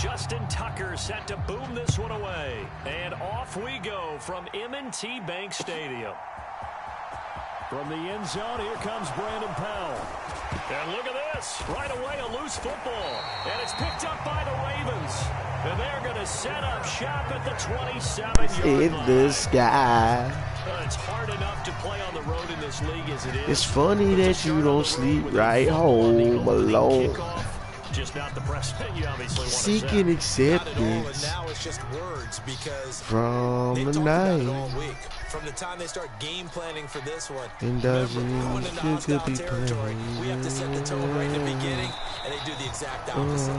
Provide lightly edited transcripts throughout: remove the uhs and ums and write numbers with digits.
Justin Tucker set to boom this one away. And off we go from M&T Bank Stadium. From the end zone, here comes Brandon Powell. And look at this. Right away, a loose football. And it's picked up by the Ravens. And they're going to set up shop at the 27-yard line. In the sky. It's hard enough to play on the road in this league as it is. It's funny that you don't sleep right home alone. Just not the precedent you obviously want to Seeking acceptance from the night. From the time they start game planning for this one, and doesn't you could be territory. We have to set the tone right in the beginning, and they do the exact opposite.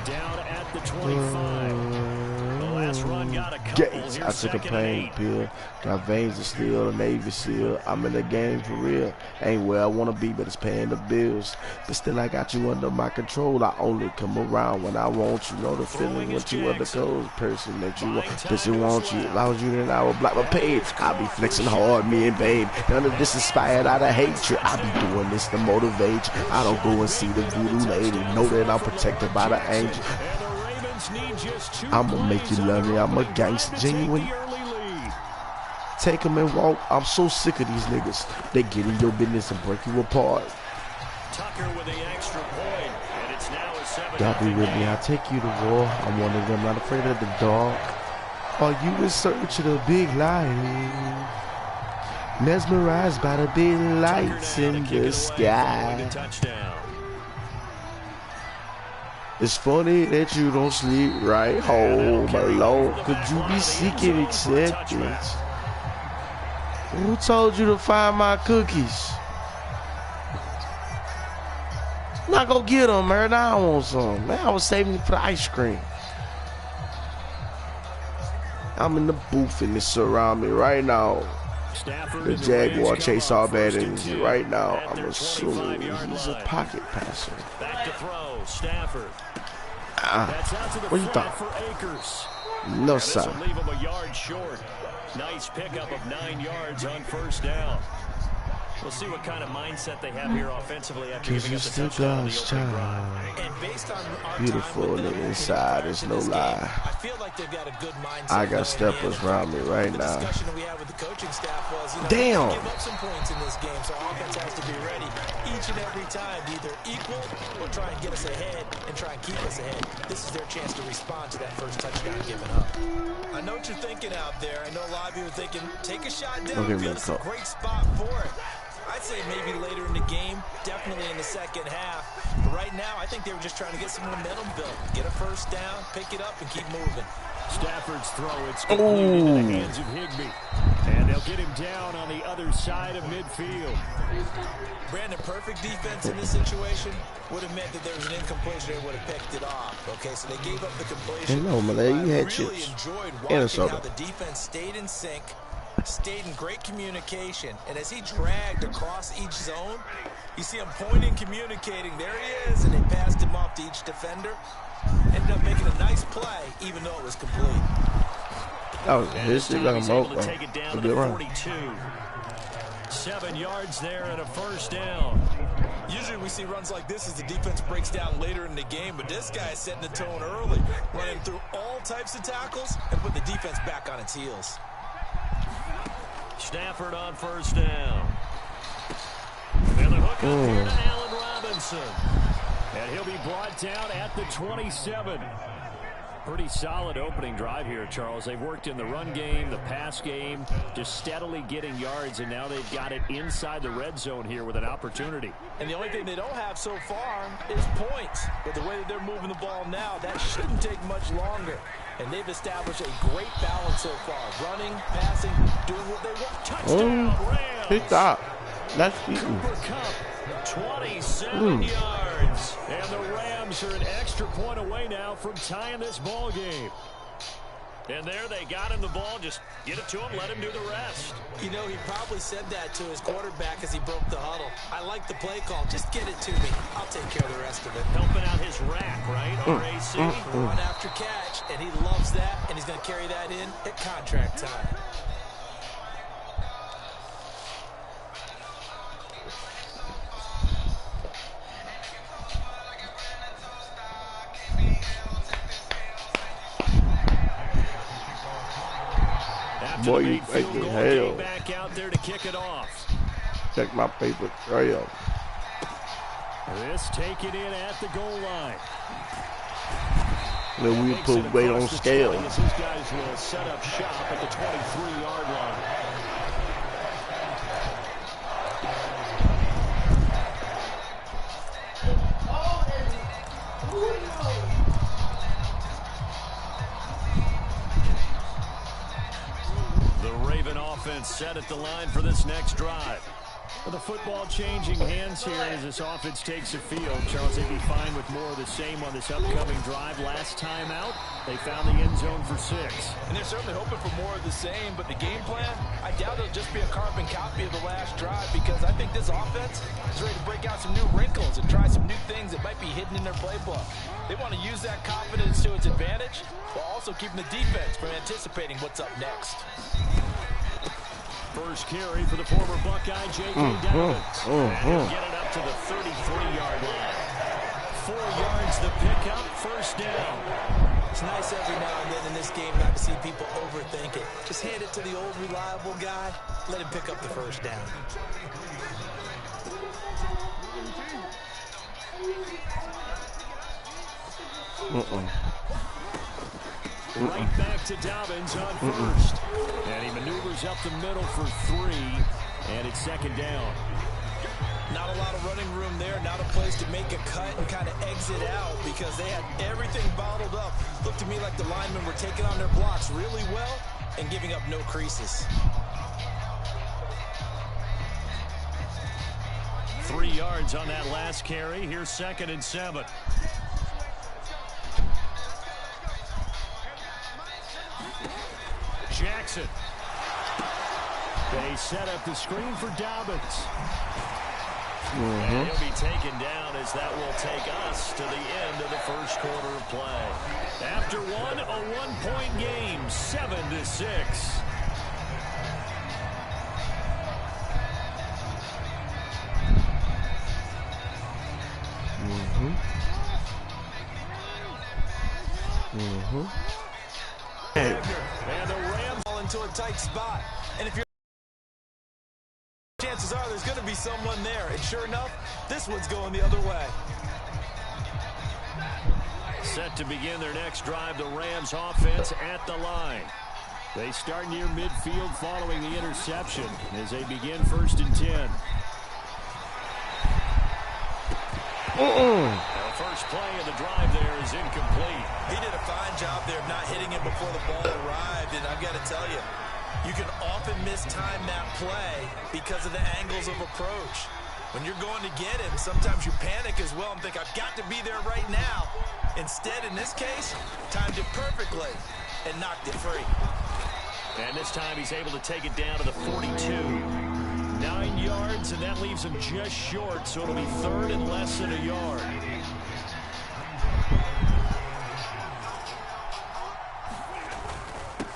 Down at the 25. The last run got a couple. Gates, I took a pain pill. Got veins of steel, a Navy SEAL. I'm in the game for real. Ain't where I want to be, but it's paying the bills. But still, I got you under my control. I only come around when I want you. Know the feeling when you are the cold person that you want. Bitch, want you. If I was you, then I would block my page. I be flexing hard, me and babe. None of this inspired out of hatred. I be doing this to motivate you. I don't go and see the voodoo lady. Know that I'm protected by the angel. I'ma make you love me. I'm a gangster, genuine. Take them and walk. I'm so sick of these niggas. They get in your business and break you apart. Tucker with the extra point, and it's now a 7. Y'all be with me. I'll take you to war. I'm one of them, not afraid of the dark. Are you in search of the big light? Mesmerized by the big lights in the sky. It's funny that you don't sleep right home alone. Could you be seeking acceptance? Who told you to find my cookies? Now go get them, man. I want some. Man, I was saving it for the ice cream. I'm in the booth and it's around me right now. The Jaguar chase all bad energy right now. I'm assuming he's a pocket passer. Back to throw, Stafford. What you thought? No, sir. Leave him a yard short. Nice pickup of 9 yards on first down. We'll see what kind of mindset they have here offensively after giving us a touchdown. Beautiful on the inside, there's no lie. I got steppers around me right now. Damn! Give up some points in this game, so offense has to be ready each and every time to either equal or try and get us ahead and try and keep us ahead. This is their chance to respond to that first touchdown given up. I know what you're thinking out there. I know a lot of you are thinking, take a shot downfield. It's a great spot for it. I'd say maybe later in the game, definitely in the second half. But right now, I think they were just trying to get some momentum built. Get a first down, pick it up, and keep moving. Stafford's throw, it's completed in the hands of Higbee. And they'll get him down on the other side of midfield. Brandon, perfect defense in this situation would have meant that there was an incompletion. They would have picked it off. Okay, so they gave up the completion. No, Malay, you had really chips. Enjoyed watching how the defense stayed in sync, stayed in great communication, and as he dragged across each zone, you see him pointing, communicating. There he is, and they passed him off to each defender. Ended up making a nice play, even though it was complete. Oh, this is like a moat. Take it down to the 42. 7 yards there and a first down. Usually we see runs like this as the defense breaks down later in the game, but this guy is setting the tone early, running through all types of tackles and put the defense back on its heels. Stafford on first down. And the hook up here to Allen Robinson. And he'll be brought down at the 27. Pretty solid opening drive here, Charles. They've worked in the run game, the pass game, just steadily getting yards, and now they've got it inside the red zone here with an opportunity. And the only thing they don't have so far is points. But the way that they're moving the ball now, that shouldn't take much longer. And they've established a great balance so far. Running, passing, doing what they want. Touchdown, Rams. Pick that. That's Cooper Kupp, 27 yards. And the Rams are an extra point away now from tying this ball game. And there they got him the ball. Just get it to him, let him do the rest. You know, he probably said that to his quarterback as he broke the huddle. I like the play call. Just get it to me. I'll take care of the rest of it. Helping out his rack, right? RAC. Run after catch, and he loves that, and he's going to carry that in at contract time. Boy, you make me hell. Back out there to kick it off. Check my paper trail. This taken in at the goal line. Then we put weight on scale. These guys will set up shop at the 23-yard line. The Raven offense set at the line for this next drive. The football changing hands here as this offense takes the field. Charles, they'd be fine with more of the same on this upcoming drive. Last time out, they found the end zone for 6. And they're certainly hoping for more of the same, but the game plan, I doubt it'll just be a carbon copy of the last drive, because I think this offense is ready to break out some new wrinkles and try some new things that might be hidden in their playbook. They want to use that confidence to its advantage, while also keeping the defense from anticipating what's up next. First carry for the former Buckeye, J.K. Dobbins. He'll get it up to the 33-yard line. 4 yards the pickup, first down. It's nice every now and then in this game not to see people overthink it. Just hand it to the old reliable guy, let him pick up the first down. Right back to Dobbins on first. And he maneuvers up the middle for 3. And it's second down. Not a lot of running room there. Not a place to make a cut and kind of exit out because they had everything bottled up. Looked to me like the linemen were taking on their blocks really well and giving up no creases. 3 yards on that last carry. Here's 2nd and 7. Jackson. They set up the screen for Dobbins. And he'll be taken down as that will take us to the end of the first quarter of play. After one, a 1-point game, 7-6. And the Rams fall into a tight spot. And if you're chances are there's going to be someone there. And sure enough, this one's going the other way. Set to begin their next drive, the Rams offense at the line. They start near midfield following the interception as they begin 1st and 10. The first play of the drive there is incomplete. He did a fine job there of not hitting him before the ball arrived. And I've got to tell you, you can often mistime that play because of the angles of approach. When you're going to get him, sometimes you panic as well and think, I've got to be there right now. Instead, in this case, timed it perfectly and knocked it free. And this time he's able to take it down to the 42. 9 yards, and that leaves him just short, so it'll be 3rd and less than a yard.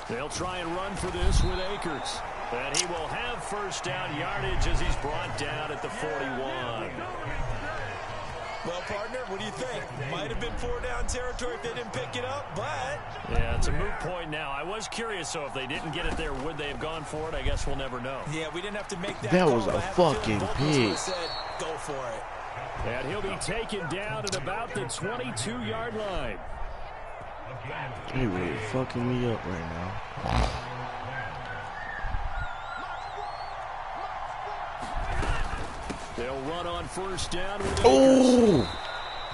They'll try and run for this with Akers. And he will have first down yardage as he's brought down at the 41. Well, partner, what do you think? Might have been 4-down territory if they didn't pick it up, but... Yeah, it's a moot point now. I was curious, so if they didn't get it there, would they have gone for it? I guess we'll never know. Yeah, we didn't have to make that That call, was a fucking pig. Said, go for it. And he'll be taken down at about the 22-yard line. He really fucking me up right now. They'll run on first down with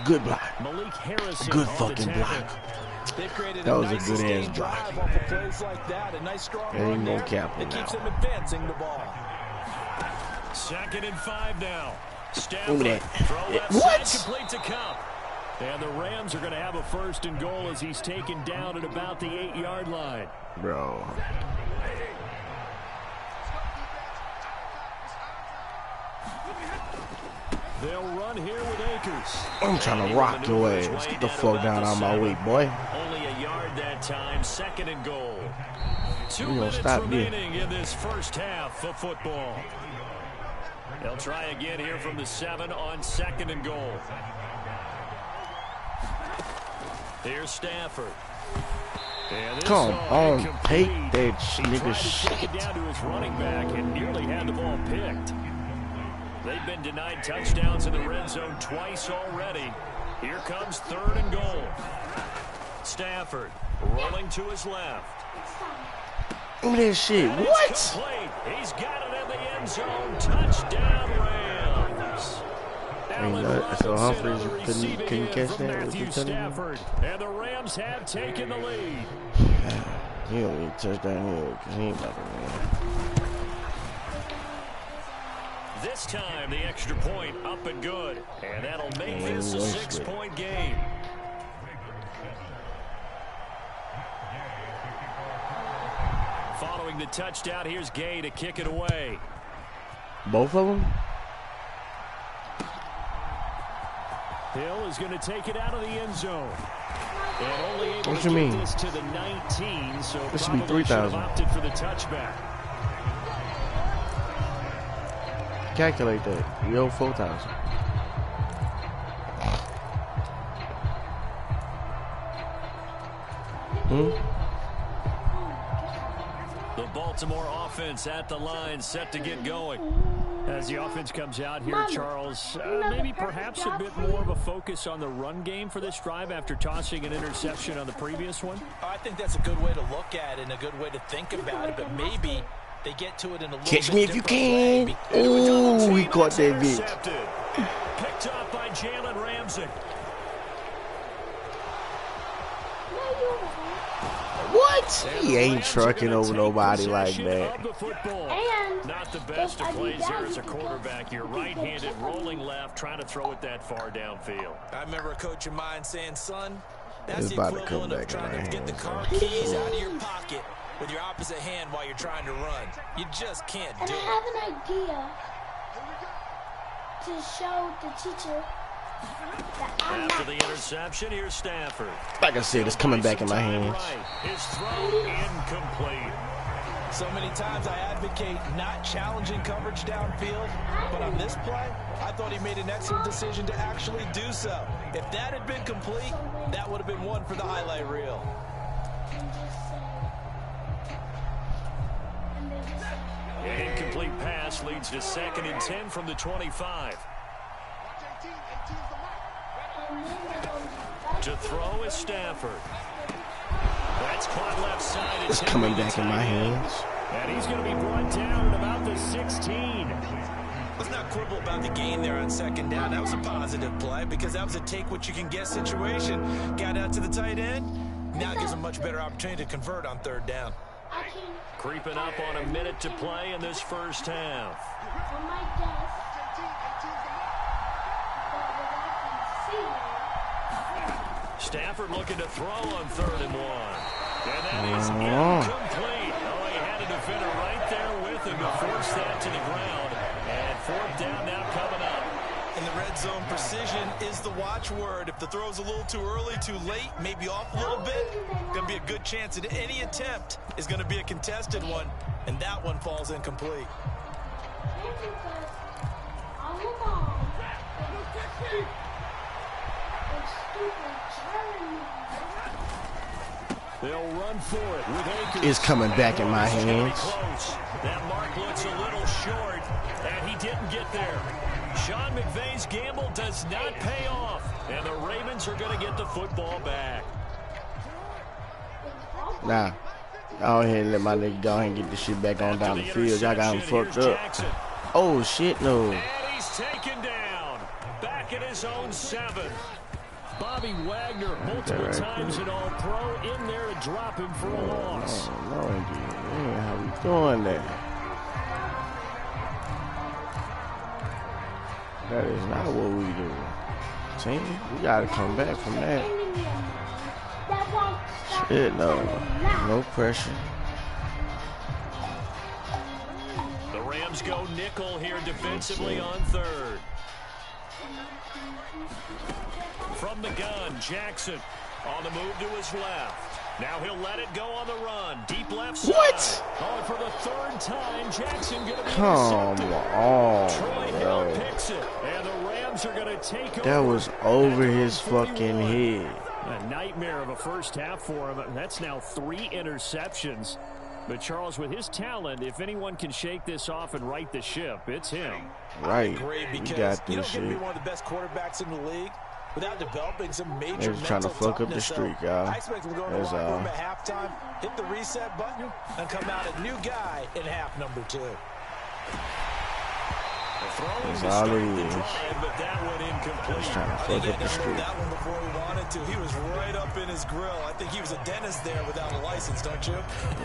good block. Malik Harrison. Good fucking block. That was a good ass block. Off of plays like that. A nice strong run there. It keeps them advancing the ball. 2nd and 5 now. Stafford throw left side complete to Cup. And the Rams are going to have a 1st and goal as he's taken down at about the 8-yard line. Bro. They'll run here with Akers. I'm trying to rock your ass. Get the fuck down out my way, boy. Only a yard that time. 2nd and goal. 2 minutes remaining in this first half of football. They'll try again here from the 7 on 2nd and goal. Here's Stafford. Come on, take that nigga shit. Take it down to his running back and nearly had the ball picked. They've been denied touchdowns in the red zone twice already. Here comes 3rd and goal. Stafford rolling to his left. Look at that shit. What? He's got it in the end zone. Touchdown, Rams. So Humphreys couldn't catch that. Matthew Stafford, and the Rams have taken the lead. He don't need a touchdown here because he ain't about to win. This time, the extra point up and good. And that'll make this a 6-point game. Following the touchdown, here's Gay to kick it away. Both of them? Hill is going to take it out of the end zone. And only able what to you mean? This to the 19, so this should be 3,000. Opted for the touchback. Calculate that. We owe 4,000. The Baltimore offense at the line, set to get going. As the offense comes out here, Charles, maybe perhaps a bit more of a focus on the run game for this drive after tossing an interception on the previous one? I think that's a good way to look at it and a good way to think about it, but maybe they get to it in a little Catch bit me if you can. way. Ooh, he caught that bitch. Picked up by Jalen Ramsey. What? He ain't trucking over nobody like that. And not the best of plays here as a quarterback. You're right-handed, rolling left, trying to throw it that far downfield. I remember a coach of mine saying, son, It's that's the about to equivalent come of back in trying my to get the hands, car man. keys out of your pocket with your opposite hand while you're trying to run. You just can't do And I it. have an idea to show the teacher that I'm After not the interception, here's Stafford. Like I said, it's coming back in my hands. His throw incomplete. So many times I advocate not challenging coverage downfield, but on this play, I thought he made an excellent decision to actually do so. If that had been complete, that would have been one for the highlight reel. An incomplete pass leads to 2nd and 10 from the 25. To throw is Stafford. That's caught left side. It's coming back in my hands. And he's going to be brought down at about the 16. Let's not quibble about the gain there on 2nd down. That was a positive play because that was a take-what-you-can-get situation. Got out to the tight end. Now it gives a much better opportunity to convert on 3rd down. Creeping up on a minute to play in this first half. on my desk, Stafford looking to throw on 3rd and 1. And that is incomplete. Oh, he had a defender right there with him to force that to the ground. And 4th down now coming up. In the red zone, precision is the watchword. If the throw's a little too early, too late, maybe off a little bit, going to be a good chance that any attempt is going to be a contested one, and that one falls incomplete. They'll run for it with Akers. It's coming back in my hands. That mark looks a little short, and he didn't get there. Sean McVay's gamble does not pay off, and the Ravens are going to get the football back. Nah, go ahead and let my nigga go ahead and get this shit back on down the field. Y'all got him fucked up. Oh, shit, no. And he's taken down. Back at his own 7. Bobby Wagner, multiple times in All-Pro, in there to drop him for a loss. No, indeed. Man, how we doing that? That is not what we do. Team, we gotta come back from that. Shit, no. No pressure. The Rams go nickel here defensively on 3rd. From the gun, Jackson on the move to his left. Now he'll let it go on the run. Deep left side. What? Oh, for the 3rd time, Jackson going to be Come intercepted. on, Troy Hill bro. picks it, and the Rams are going to take over. That was over his fucking head. A nightmare of a first half for him. That's now 3 interceptions. But, Charles, with his talent, if anyone can shake this off and right the ship, it's him. Right. Great, because you got you this don't get to be shit. one of the best quarterbacks in the league without developing some major They're just trying to mental fuck up the toughness. streak, So y'all. I expect him to go in the That's locker room all. at halftime, hit the reset button, and come out a new guy in half number 2. Throwing That's to all start it the is. drive, but that one incomplete. Just trying to I fuck think he up had the to hold streak. that one before he wanted to. He was right up in his grill. I think he was a dentist there without a license, don't you?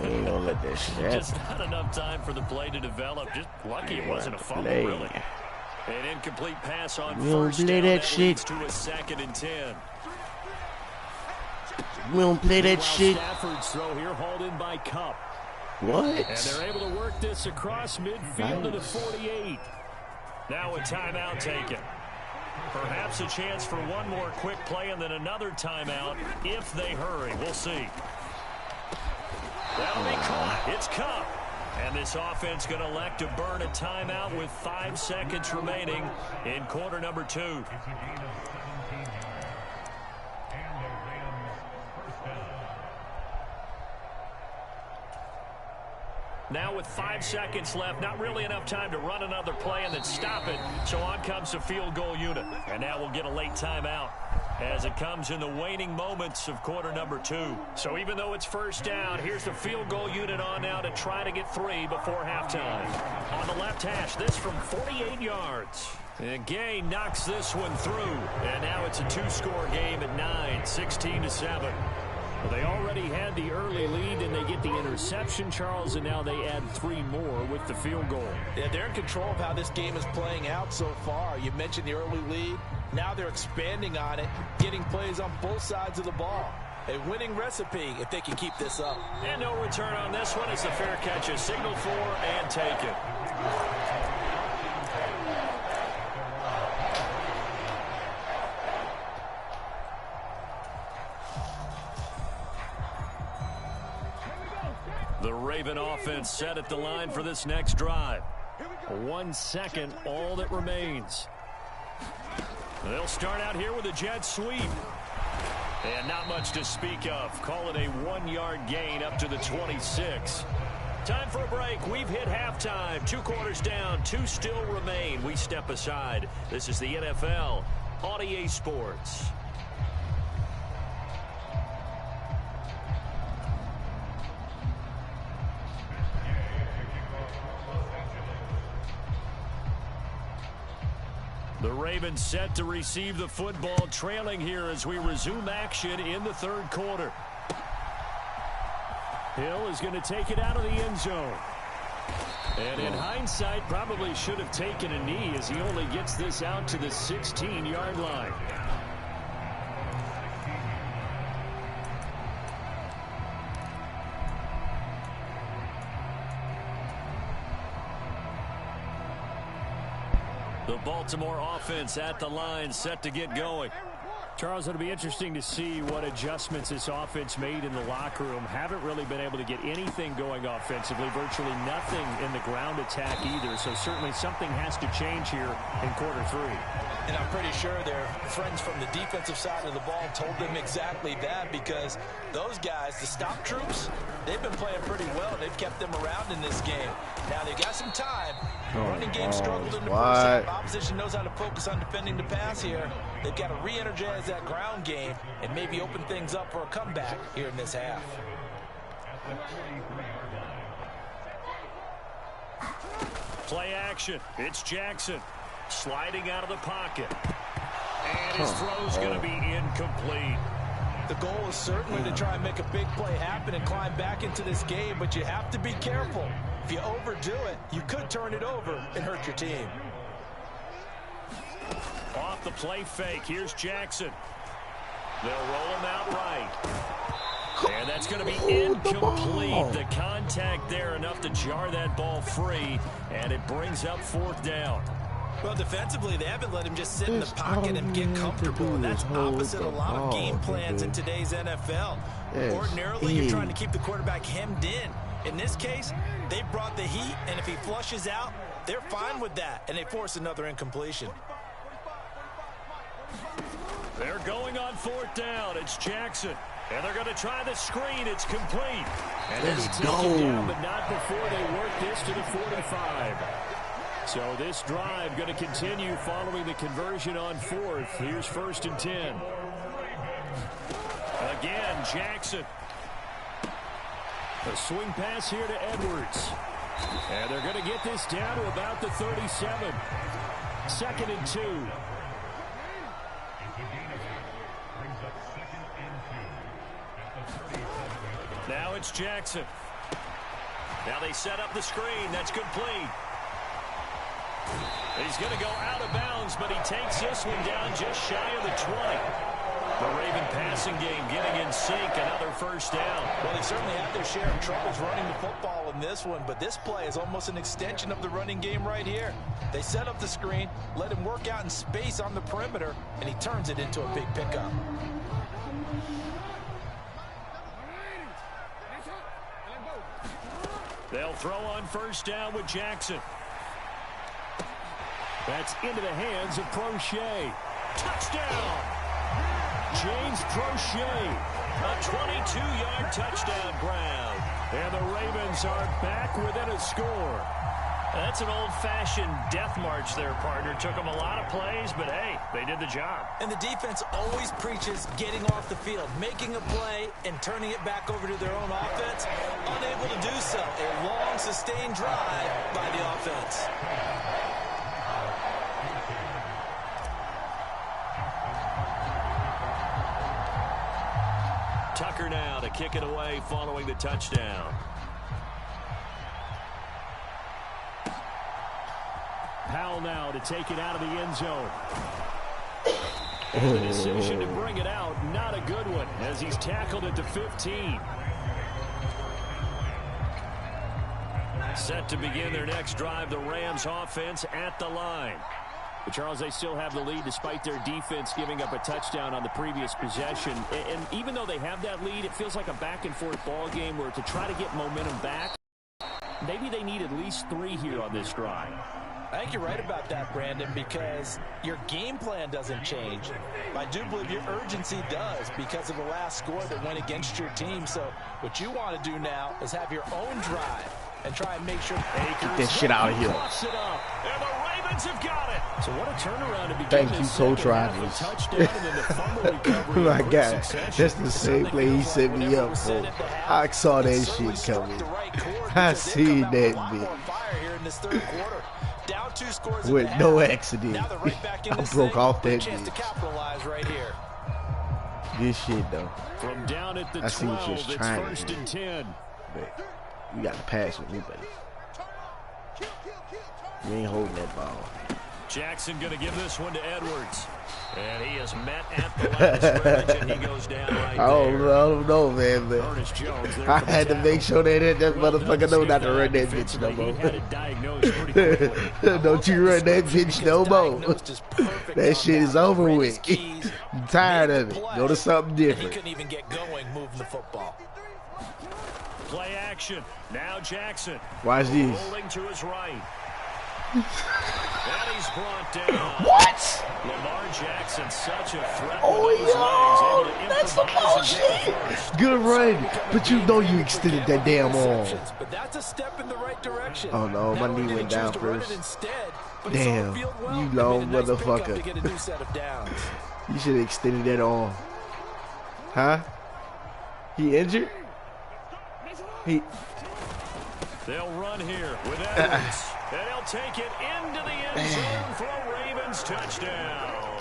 We ain't gonna let that shit happen. Just not enough time for the play to develop. Just lucky it wasn't a fumble, Play. really. An incomplete pass on We don't first play down. that shit. Leads to a 2nd and 10. We don't play that Meanwhile, shit. Stafford's throw here hauled in by Cup. What? And they're able to work this across midfield to the 48. Now a timeout taken. Perhaps a chance for one more quick play and then another timeout if they hurry. We'll see. That'll be caught. It's Cup. And this offense going to elect to burn a timeout with 5 seconds remaining in quarter number 2. Now with 5 seconds left, not really enough time to run another play and then stop it. So on comes the field goal unit. And now we'll get a late timeout as it comes in the waning moments of quarter number 2. So even though it's first down, here's the field goal unit on now to try to get 3 before halftime. On the left hash, this from 48 yards. And Gay knocks this one through. And now it's a 2-score game at 9, 16-7. Well, they already had the early lead, and they get the interception, Charles, and now they add 3 more with the field goal. Yeah, they're in control of how this game is playing out so far. You mentioned the early lead. Now they're expanding on it, getting plays on both sides of the ball. A winning recipe if they can keep this up. And no return on this one. It's a fair catch, a signal for, and take it. The Raven offense set at the line for this next drive. 1 second, all that remains. They'll start out here with a jet sweep. And not much to speak of. Call it a 1-yard gain up to the 26. Time for a break. We've hit halftime. 2 quarters down, 2 still remain. We step aside. This is the NFL on EA Sports. The Ravens set to receive the football, trailing here as we resume action in the 3rd quarter. Hill is going to take it out of the end zone. And in hindsight, probably should have taken a knee as he only gets this out to the 16-yard line. The Baltimore offense at the line, set to get going. Charles, it'll be interesting to see what adjustments this offense made in the locker room. Haven't really been able to get anything going offensively, virtually nothing in the ground attack either. So certainly something has to change here in quarter 3. And I'm pretty sure their friends from the defensive side of the ball told them exactly that, because those guys, the stop troops, they've been playing pretty well. They've kept them around in this game. Now they've got some time. The running game struggled in the first half. Opposition knows how to focus on defending the pass here. They've got to re-energize that ground game and maybe open things up for a comeback here in this half. Play action. It's Jackson sliding out of the pocket. And his throw's going to be incomplete. The goal is certainly to try and make a big play happen and climb back into this game, but you have to be careful. If you overdo it, you could turn it over and hurt your team. Off the play fake, here's Jackson. They'll roll him out right. And that's going to be incomplete. The contact there enough to jar that ball free, and it brings up 4th down. Well, defensively, they haven't let him just sit in the pocket and get comfortable, and that's opposite a lot of game plans in today's NFL. Ordinarily, you're trying to keep the quarterback hemmed in. In this case, they brought the heat, and if he flushes out, they're fine with that, and they force another incompletion. They're going on 4th down. It's Jackson. And they're going to try the screen. It's complete. And Let's go. go. But not before they work this to the 45. So this drive going to continue following the conversion on 4th. Here's 1st and 10. Again, Jackson. A swing pass here to Edwards. And they're going to get this down to about the 37. 2nd and 2. Now it's Jackson. Now they set up the screen. That's complete. He's going to go out of bounds, but he takes this one down just shy of the 20. The Raven passing game getting in sync. Another 1st down. Well, they certainly had their share of troubles running the football in this one, but this play is almost an extension of the running game right here. They set up the screen, let him work out in space on the perimeter, and he turns it into a big pickup. They'll throw on 1st down with Jackson. That's into the hands of Crochet. Touchdown! James Crochet. A 22-yard touchdown grab. And the Ravens are back within a score. That's an old-fashioned death march there, partner. Took them a lot of plays, but hey, they did the job. And the defense always preaches getting off the field, making a play, and turning it back over to their own offense. Unable to do so. A long, sustained drive by the offense. Tucker now to kick it away following the touchdown. Powell now to take it out of the end zone. And the decision to bring it out, not a good one, as he's tackled at the 15. Set to begin their next drive, the Rams offense at the line. But Charles, they still have the lead despite their defense giving up a touchdown on the previous possession. And even though they have that lead, it feels like a back-and-forth ball game where to try to get momentum back, maybe they need at least 3 here on this drive. I think you're right about that, Brandon, because your game plan doesn't change. I do believe your urgency does because of the last score that went against your team. So what you want to do now is have your own drive and try and make sure Get this shit out of here. It up, and the Ravens have got it. So what a turnaround to begin. Thank you, Coach Rogers. Oh my God, that's the same play he set me up for. I saw that shit coming. I seen that bitch. Down 2 scores with no accident. I broke off that bitch. Right here. This shit though. From down at the 12, I see what you're trying 1st and 10. But you got to pass with me, buddy. You ain't holding that ball. Jackson going to give this one to Edwards. And he is met at the line of scrimmage, and he goes down right there. I don't know, man. But I had to make sure that motherfucker know not to run that bitch no more. Don't you run that bitch no more. That shit is over with. I'm tired of it. Go to something different. He couldn't even get going moving the football. Play action. Now Jackson. Watch this. Rolling to his right. And he's brought down. What? Lamar Jackson, such a threat. Oh, yo, that's the bullshit. Good run, but you know you extended that damn arm. But that's a step in the right direction. Oh no, my knee went down first. Damn, you long motherfucker. You should have extended that arm. Huh? He injured? They'll run here with Edwards. And he'll take it into the end zone for a Ravens touchdown.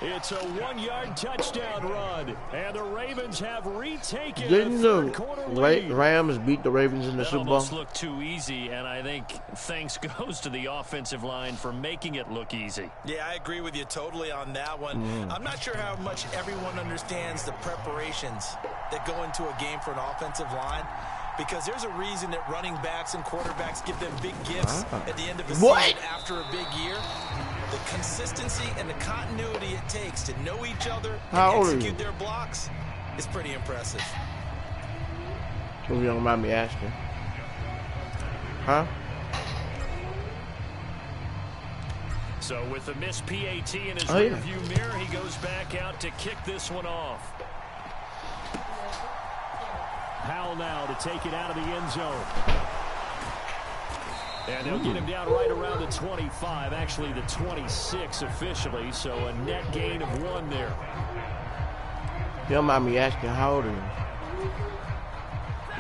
It's a 1-yard touchdown run. And the Ravens have retaken Didn't the third-quarter lead. Rams beat the Ravens in the Super Bowl? That almost looked too easy, and I think thanks goes to the offensive line for making it look easy. Yeah, I agree with you totally on that one. I'm not sure how much everyone understands the preparations that go into a game for an offensive line. Because there's a reason that running backs and quarterbacks give them big gifts at the end of the season after a big year. The consistency and the continuity it takes to know each other and execute their blocks is pretty impressive. If you don't mind me asking. Huh? So with the missed PAT in his rearview mirror, he goes back out to kick this one off. Powell now to take it out of the end zone. And they'll get him down right around the 25, actually the 26 officially, so a net gain of 1 there. You don't mind me asking, how old are you?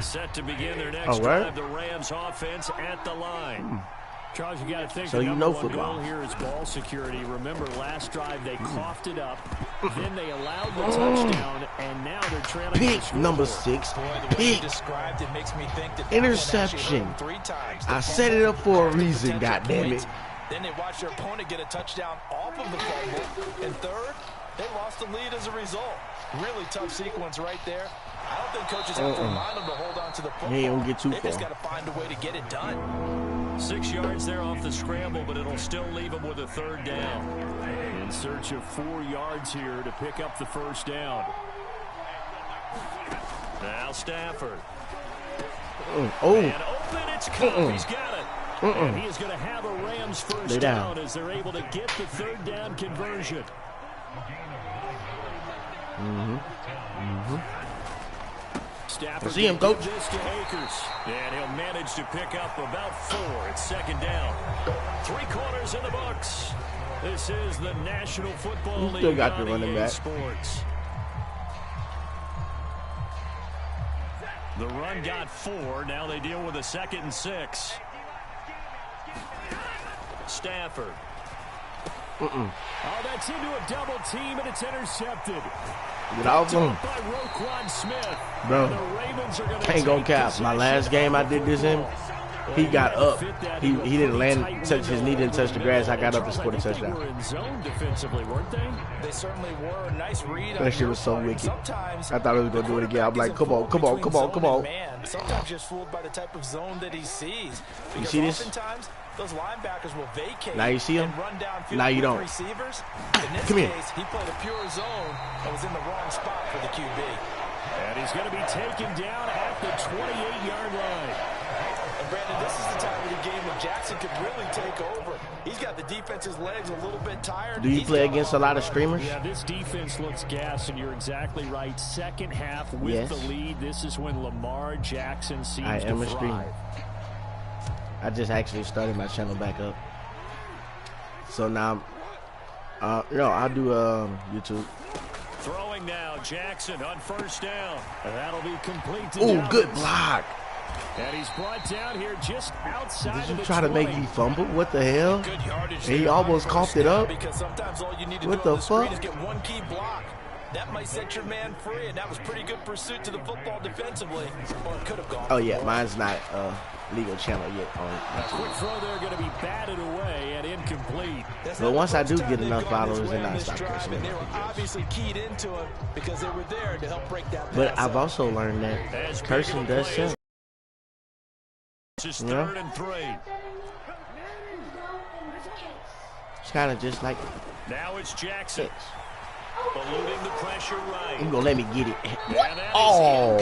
Set to begin their next drive, the Rams offense at the line. Charles, you got to think so the number one football. goal here is ball security. Remember, last drive they coughed it up, then they allowed the touchdown, and now they're trailing. Pick number 6. Pick. Described it makes me think that interception. 3 times. I set it up for a reason, goddammit. Then they watch their opponent get a touchdown off of the fumble, and third, they lost the lead as a result. Really tough sequence right there. I don't think coaches have to remind them to hold on to the football. He don't get too they far. just got to find a way to get it done. 6 yards there off the scramble, but it'll still leave him with a 3rd down. In search of 4 yards here to pick up the 1st down. Now Stafford. And open, it's Cook. He's got it. And he is going to have a Rams 1st down as they're able to get the 3rd down conversion. Stafford see him, coach. This to Akers, and he'll manage to pick up about 4. It's 2nd down. 3 quarters in the books. This is the National Football League. Still got the running back. Sports. The run got 4. Now they deal with a 2nd and 6. Stafford. Oh, that's into a double team, and it's intercepted. Get off him. By Roquan Smith. Bro, The Ravens are can't go cap. My last game I did this in, he got up. He didn't land, touch his knee, didn't touch the grass. I got up and scored a touchdown. They were in zone defensively, weren't they? They certainly were. Nice read. That shit was so wicked. I thought he was going to do it again. I'm like, come on. Sometimes just fooled by the type of zone that he sees. You see this? Oftentimes, those linebackers will vacate. Now you see him? Run downfield now you don't. Receivers. In this Come here. case, he played a pure zone and was in the wrong spot for the QB. And he's going to be taken down at the 28-yard line. And Brandon, this is the time of the game when Jackson could really take over. He's got the defense's legs a little bit tired. Do you play against a lot of screamers? Yeah, this defense looks gassed, and you're exactly right. 2nd half with the lead. This is when Lamar Jackson seems to thrive. Screamer. I just actually started my channel back up. So now, no, I'll do YouTube. Throwing now, Jackson on 1st down. And that'll be complete to Oh, good block. And he's brought down here just outside of the Did you try to make me fumble? What the hell? Good yardage. He almost coughed it up. Because sometimes all you need to what do the on the screen fuck? is get 1 key block. That might set your man free, and that was pretty good pursuit to the football defensively. Well, it could have gone. Oh yeah, mine's not legal channel yet. A quick throw there, going to be batted away and incomplete. But once I do get enough followers, then I stop cursing. They were obviously keyed into him because they were there to help break that. But I've also learned that cursing does sell. This is 3rd and 3. It's kind of just like. Now it's Jackson. Eluding the pressure right. You gonna let me get it? Oh,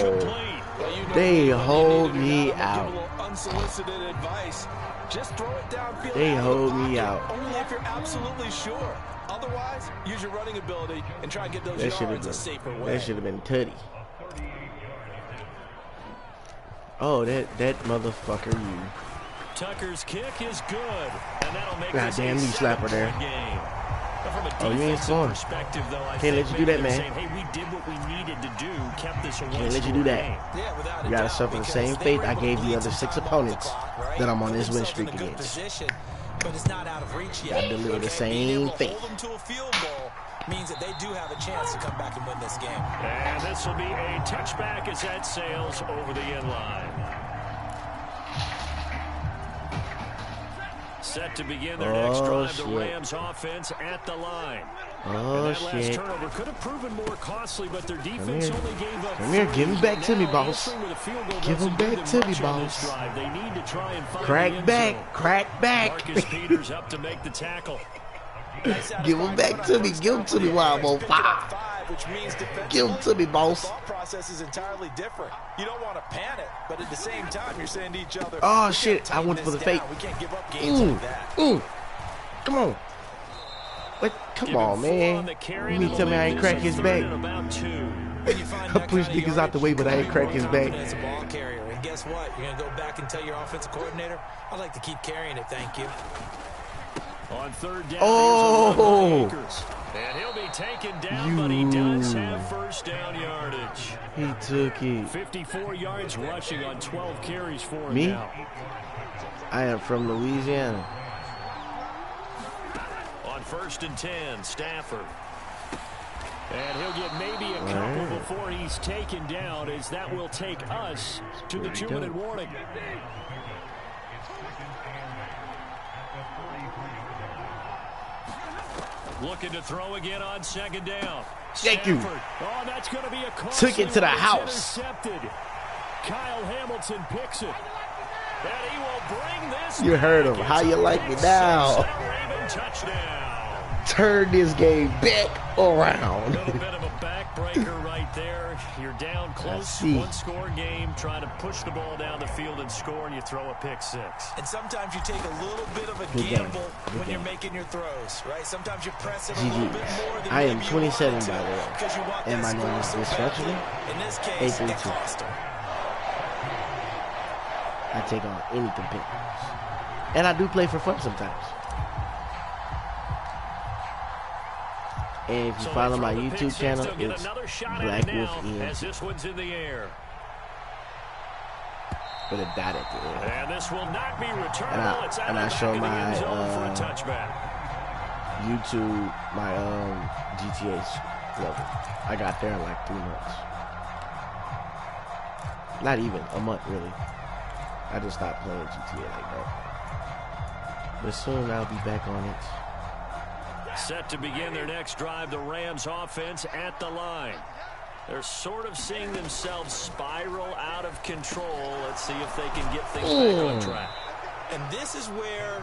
they hold me out. Unsolicited advice. Just throw it downfield. They hold me out. Only if you're absolutely sure. Otherwise, use your running ability and try and get those yards a safer way. That should have been tutty. Oh, that motherfucker, you. Tucker's kick is good, and that'll make God damn, you slapper there. Game. Oh, you ain't scoring. Can't let you do that, man. Saying, hey, we did what we needed to do, kept this a Can't let you do that. You gotta suffer the same fate I gave the other 6 opponents that I'm on this win streak against. But it's not out of reach yet. Gotta deliver the same fate. Hold them to a field goal means that they do have a chance to come back and win this game. And this will be a touchback as that sails over the end line. Set to begin their next drive, the Rams offense at the line. Oh, and that last turnover could have proven more costly, but their defense only gave up. Come here, give him back to me, boss. Give him back to me, boss. They need to try and find crack back. Marcus Peters up to make the tackle. Give him back to me. Give him to me while I'm on fire. Give him to me, boss. The thought process is entirely different. You don't want to panic, but at the same time, you're saying to each other, oh, shit. I went for the fake. We can't give up games like that. Come on. Come on, man. You mean tell me I ain't crack his back? I push niggas out the way, but I ain't crack his back. As a ball carrier, and guess what? You're gonna go back and tell your offensive coordinator, "I'd like to keep carrying it, thank you." On third down, oh, and he'll be taken down, but he does have first down yardage. He took it. 54 yards rushing on 12 carries for him. Me? Now. I am from Louisiana. On 1st and 10, Stafford. And he'll get maybe a couple before he's taken down, as that will take us to the 2-minute warning. Looking to throw again on 2nd down. Thank you. Oh, that's going to be a took it to the house. Intercepted. Kyle Hamilton picks it. And he will bring this. You heard him. How you like me now? Turn this game back around. A little bit of a backbreaker right there. You're down close, one-score game, trying to push the ball down the field and score, and you throw a pick six. And sometimes you take a little bit of a gamble when you're making your throws, right? Sometimes you press it a little bit more than I am maybe 27, you by the way. because you want And my that name is score so Dysfunctional. badly. In this case, it cost him. I take on any competitors. And I do play for fun sometimes. And if you follow my YouTube channel, it's Black Wolf Ian. As this one's in the air. With a dot at the end. And this will not be returnable. And I show my for a touchback. YouTube, my GTA level. I got there in like 3 months. Not even a month, really. I just stopped playing GTA like that. But soon I'll be back on it. Set to begin their next drive, the Rams offense at the line. They're sort of seeing themselves spiral out of control. Let's see if they can get things back on track. And this is where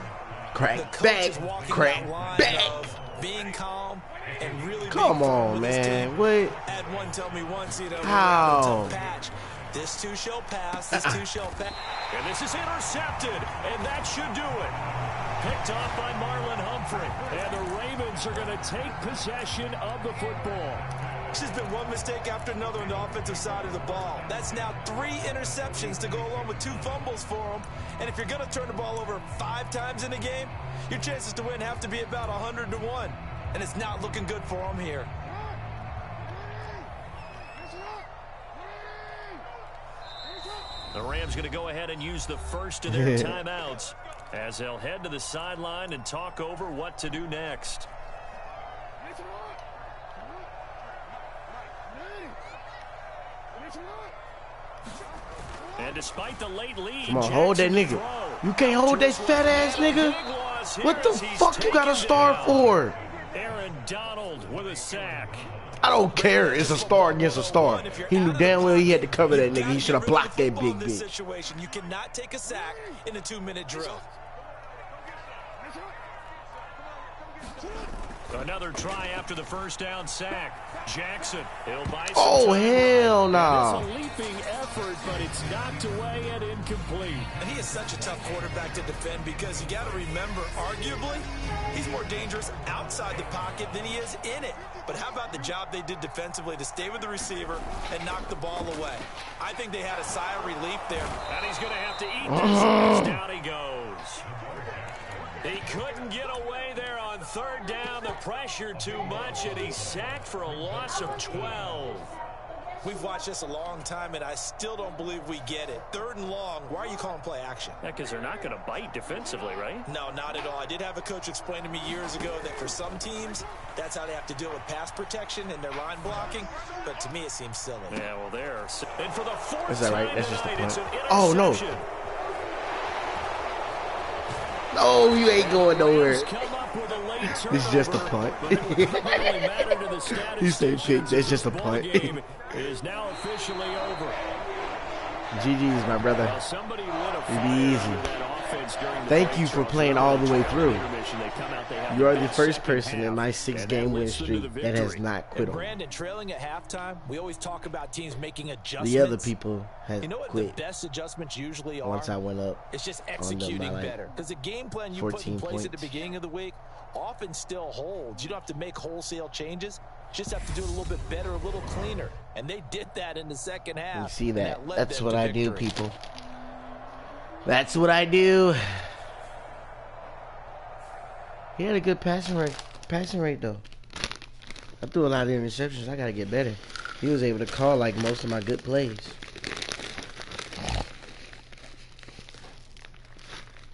crack the coach back, is walking crack that line back. of being calm and really Come being on, man. What? Had one tell me once, you know, how? patch. This too shall pass. This too shall pass. And this is intercepted, and that should do it. Picked off by Marlon Humphrey. And the Ravens are going to take possession of the football. It's just been one mistake after another on the offensive side of the ball. That's now 3 interceptions to go along with 2 fumbles for them. And if you're going to turn the ball over 5 times in a game, your chances to win have to be about 100 to 1. And it's not looking good for them here. The Rams going to go ahead and use the first of their timeouts as they'll head to the sideline and talk over what to do next. And despite the late lead, come on, hold that nigga. You can't hold that fat ass nigga. What the fuck you got to start for? Aaron Donald with a sack. I don't care. It's a star against a star. He knew damn well he had to cover that nigga. He should have blocked that big bitch. You cannot take a sack in a 2-minute drill. Another try after the first down sack. Jackson, he'll buy some time. Hell no. Nah. It's a leaping effort, but it's knocked away and incomplete. And he is such a tough quarterback to defend because you got to remember, arguably, he's more dangerous outside the pocket than he is in it. But how about the job they did defensively to stay with the receiver and knock the ball away? I think they had a sigh of relief there. And he's going to have to eat this. Down he goes. He couldn't get away there on third down. The pressure too much, and he's sacked for a loss of 12. We've watched this a long time, and I still don't believe we get it. 3rd and long, why are you calling play action? Yeah, because they're not going to bite defensively, right? No, not at all. I did have a coach explain to me years ago that for some teams, that's how they have to deal with pass protection and their line blocking. But to me, it seems silly. Yeah, well, there. And for the 4th is that right? That's just the point. Oh, no. No, you ain't going nowhere. This is just a punt. You say pick, that's just a punt. Is now officially over. GG's, my brother. It'll be easy. offense during the Thank you for playing all the way through. You are the first person in my 6-game win streak that has not quit on. Brandon, trailing at halftime, we always talk about teams making adjustments. The other people have what quit. The best adjustments usually are? Once I went up, it's just executing like better. Because the game plan you put in place at the beginning of the week often still holds. You don't have to make wholesale changes. Just have to do it a little bit better, a little cleaner. And they did that in the second half. You see that? That's what I do, people. That's what I do. He had a good passing rate though. I threw a lot of interceptions. I gotta get better. He was able to call like most of my good plays.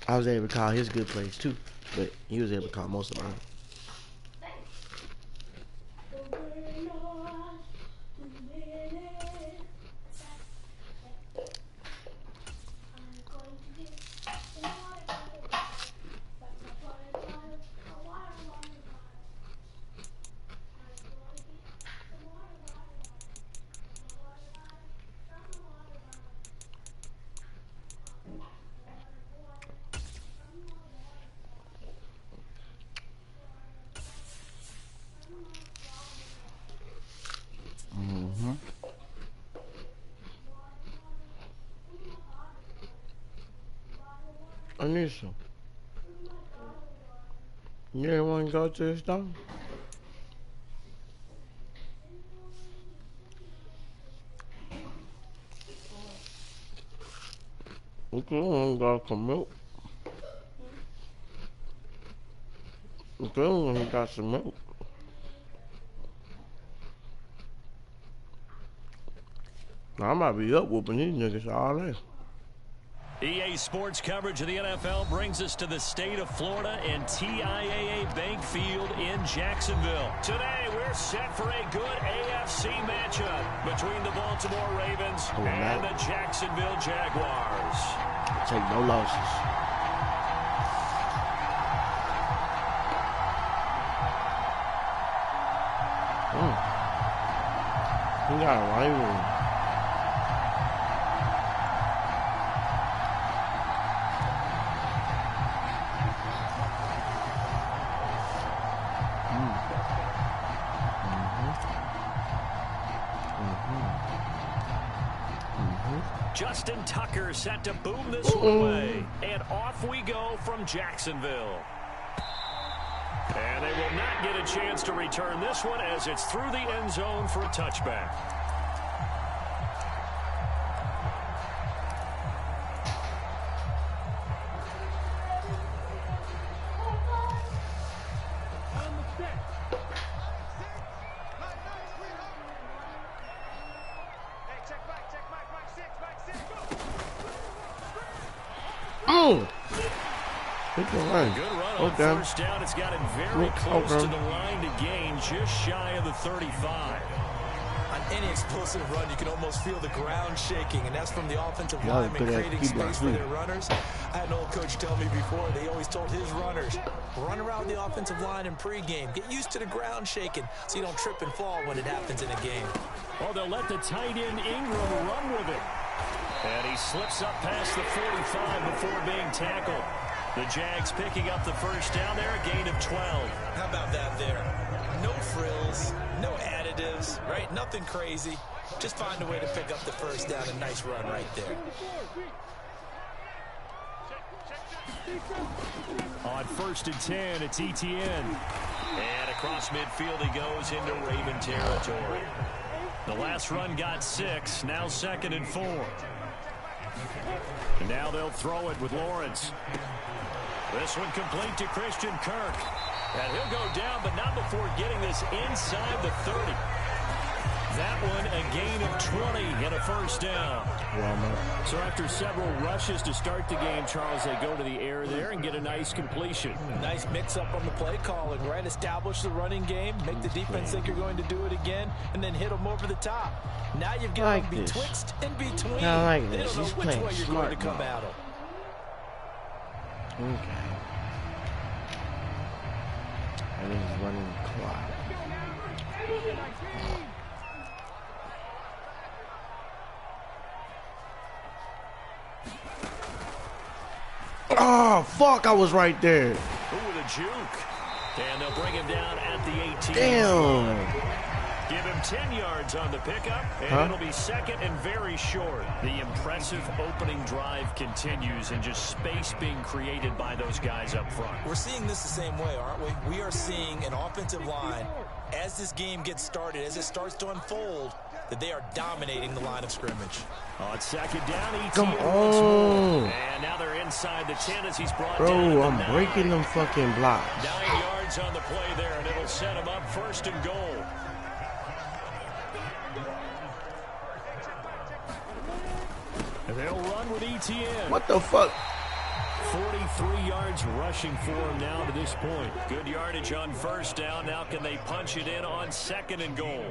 I was able to call his good plays too, but he was able to call most of mine. I need some. You didn't want to go to the store? Okay, I want to got some milk. Okay, I want to got some milk. Now, I might be up whooping these niggas all day. EA Sports coverage of the NFL brings us to the state of Florida and TIAA Bank Field in Jacksonville. Today, we're set for a good AFC matchup between the Baltimore Ravens and the Jacksonville Jaguars. Take no losses. You got a rival. Justin Tucker set to boom this one away. And off we go from Jacksonville. And they will not get a chance to return this one as it's through the end zone for a touchback. Good run on first down. It's got it very close to the line to gain, just shy of the 35. On any explosive run, you can almost feel the ground shaking, and that's from the offensive linemen creating space for their runners. I had an old coach tell me before, they always told his runners, run around the offensive line in pregame. Get used to the ground shaking so you don't trip and fall when it happens in a game. Oh, they'll let the tight end Ingram run with it. And he slips up past the 45 before being tackled. The Jags picking up the first down there, a gain of 12. How about that there? No frills, no additives, right? Nothing crazy. Just find a way to pick up the first down. A nice run right there. On 1st and 10, it's Etienne. And across midfield he goes into Raven territory. The last run got 6, now 2nd and 4. And now they'll throw it with Lawrence. This one complete to Christian Kirk. And he'll go down, but not before getting this inside the 30. That one a gain of 20 and a first down. So after several rushes to start the game, Charles, they go to the air there and get a nice completion. Nice mix-up on the play calling, right? Establish the running game, make the defense think you're going to do it again, and then hit them over the top. Now you've got to be betwixt and between. I like they this. don't know He's which way you're going to smart come at them. Okay. And he's running the clock. Oh, fuck, I was right there. Ooh, with a juke. And they'll bring him down at the 18. Damn. Give him 10 yards on the pickup, and it'll be second and very short. The impressive opening drive continues, and just space being created by those guys up front. We're seeing this the same way, aren't we? We are seeing an offensive line, as this game gets started, as it starts to unfold, that they are dominating the line of scrimmage. On second down, ETN Come once on. more. And now they're inside the 10 as he's brought Bro, down. I'm breaking them fucking blocks. 9 yards on the play there, and it'll set him up first and goal. And they'll run with ETN. What the fuck? 43 yards rushing for him now to this point. Good yardage on first down. Now can they punch it in on second and goal?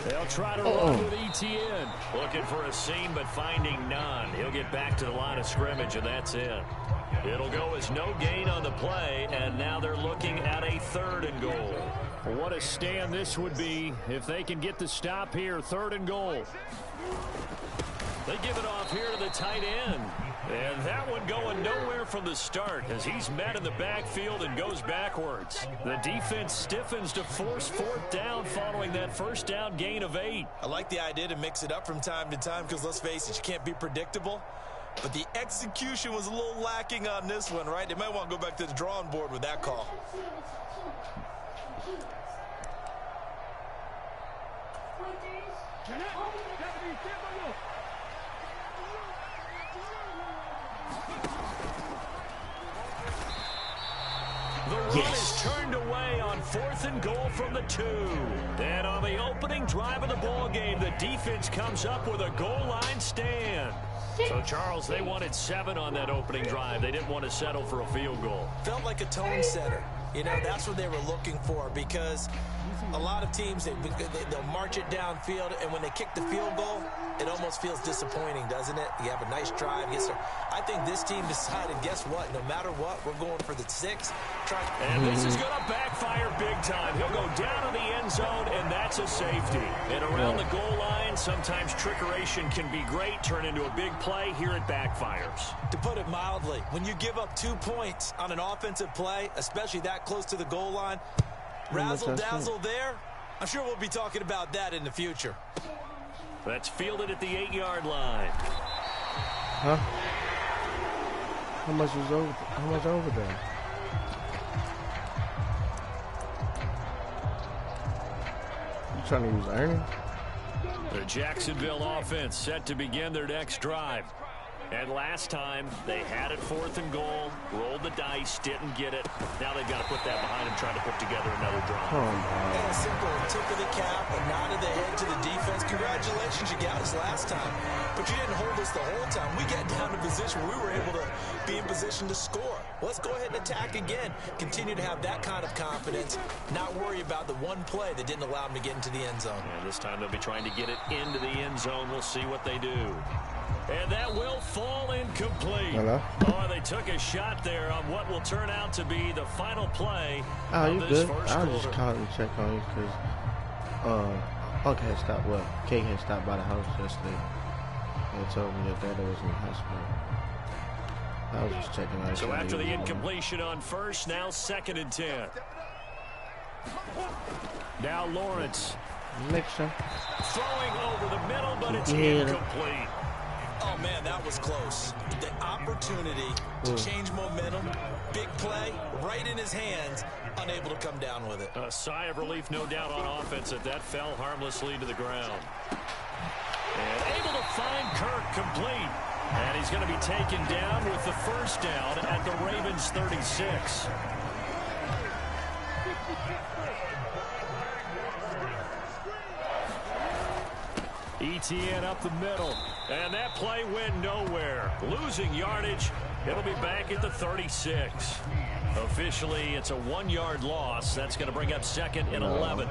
They'll try to run with ETN. Looking for a seam, but finding none. He'll get back to the line of scrimmage, and that's it. It'll go as no gain on the play, and now they're looking at a third and goal. Well, what a stand this would be if they can get the stop here. Third and goal. They give it off here to the tight end. And that one going nowhere from the start as he's met in the backfield and goes backwards. The defense stiffens to force fourth down following that first down gain of 8. I like the idea to mix it up from time to time because, let's face it, you can't be predictable. But the execution was a little lacking on this one, right? They might want to go back to the drawing board with that call. The run is turned away on fourth and goal from the 2. And on the opening drive of the ball game, the defense comes up with a goal line stand. So, Charles, they wanted 7 on that opening drive. They didn't want to settle for a field goal. Felt like a tone setter. You know, that's what they were looking for because a lot of teams, they'll march it downfield, and when they kick the field goal, it almost feels disappointing, doesn't it? You have a nice drive. I think this team decided, guess what? No matter what, we're going for the 6. And this is going to backfire big time. He'll go down in the end zone, and that's a safety. And around the goal line, sometimes trickeration can be great, turn into a big play. Here it backfires. To put it mildly, when you give up 2 points on an offensive play, especially that close to the goal line, razzle-dazzle there, I'm sure we'll be talking about that in the future. That's fielded at the 8-yard line. Huh? How much was over? How much over there? You trying to use earning? The Jacksonville offense set to begin their next drive. And last time, they had it fourth and goal, rolled the dice, didn't get it. Now they've got to put that behind them, trying to put together another drive. And a simple tip of the cap, a nod of the head to the defense. Congratulations, you got us last time. But you didn't hold us the whole time. We got down to a position where we were able to be in position to score. Let's go ahead and attack again. Continue to have that kind of confidence, not worry about the one play that didn't allow them to get into the end zone. And this time they'll be trying to get it into the end zone. We'll see what they do. And that will fall incomplete. Hello? Oh, they took a shot there on what will turn out to be the final play Oh, you of this good? first I quarter. just called and check on you because Unc had stopped. Well, Kate had stopped by the house yesterday and told me that Dad was in the hospital. I was just checking on. So after the incompletion on first, now 2nd and 10. Now Lawrence Mixer. throwing over the middle, but it's Yeah. incomplete. Oh, man, that was close. The opportunity to change momentum, big play, right in his hands, unable to come down with it. A sigh of relief, no doubt, on offense that fell harmlessly to the ground. And able to find Kirk complete. And he's going to be taken down with the first down at the Ravens 36. ETN up the middle. And that play went nowhere. Losing yardage. It'll be back at the 36. Officially, it's a 1-yard loss. That's going to bring up 2nd and 11.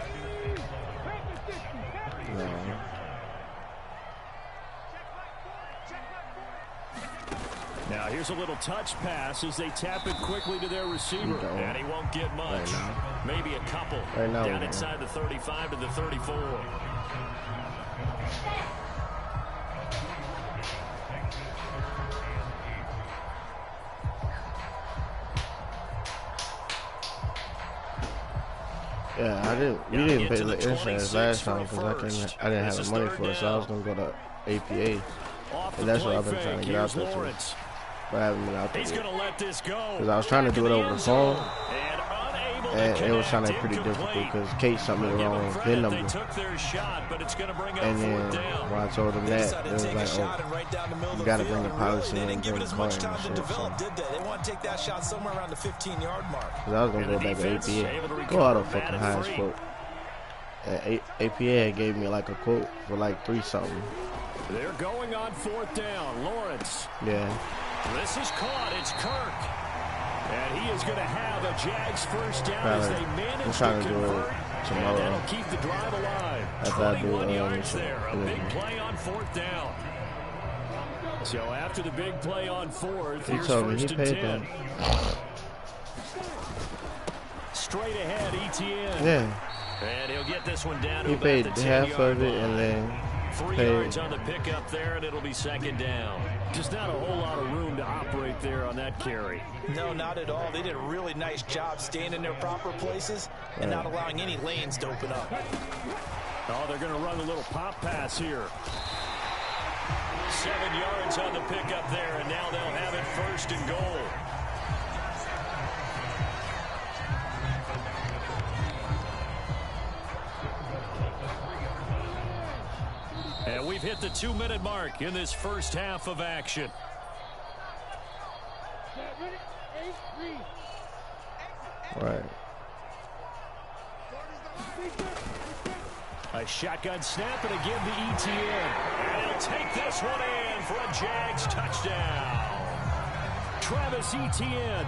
No. Now here's a little touch pass as they tap it quickly to their receiver. And he won't get much. Maybe a couple. Down inside the 35 to the 34. Yeah, I didn't. We didn't pay the insurance last time because I didn't have the money for it, so I was gonna go to APA, and that's what I've been trying to get out there to. But I haven't been out there yet. Because I was trying to do it over the phone, and it was sounding pretty difficult because Kate sent me the wrong VIN number. And then when I told them that, it was like, oh, you gotta bring the policy and bring the car and shit. So. They want to take that shot somewhere around the 15-yard mark. Because I was gonna go back to APA. Go out of fucking highest quote. And APA gave me like a quote for like 3 something. They're going on 4th down. Lawrence. Yeah. This is caught. It's Kirk. And he is going to have a Jags first down as they manage to convert. And that'll keep the drive alive. 21 yards there. A big play on 4th down. So after the big play on 4th, here's 1st and 10. Straight ahead, ETN. Yeah. And he'll get this one down to he about paid the half 10-yard of it and then 3 yards on the pickup there, and it'll be 2nd down. Just not a whole lot of room to operate there on that carry. No, not at all. They did a really nice job staying in their proper places and not allowing any lanes to open up. Oh, they're going to run a little pop pass here. 7 yards on the pickup there, and now they'll have it 1st and goal. And we've hit the 2-minute mark in this first half of action. Right. A shotgun snap, and again to ETN. And he'll take this one in for a Jags touchdown. Travis Etienne,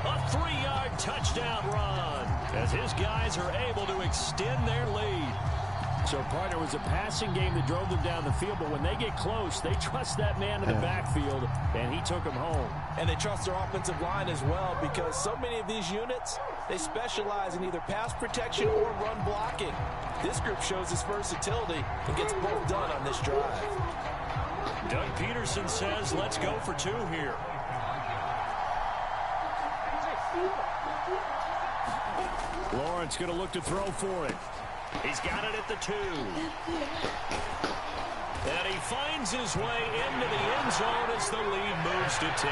a 3-yard touchdown run as his guys are able to extend their lead. So, partner, was a passing game that drove them down the field, but when they get close, they trust that man in the backfield, and he took them home. And they trust their offensive line as well, because so many of these units, they specialize in either pass protection or run blocking. This group shows its versatility and gets both done on this drive. Doug Peterson says, let's go for 2 here. Lawrence going to look to throw for it. He's got it at the 2. And he finds his way into the end zone as the lead moves to 10.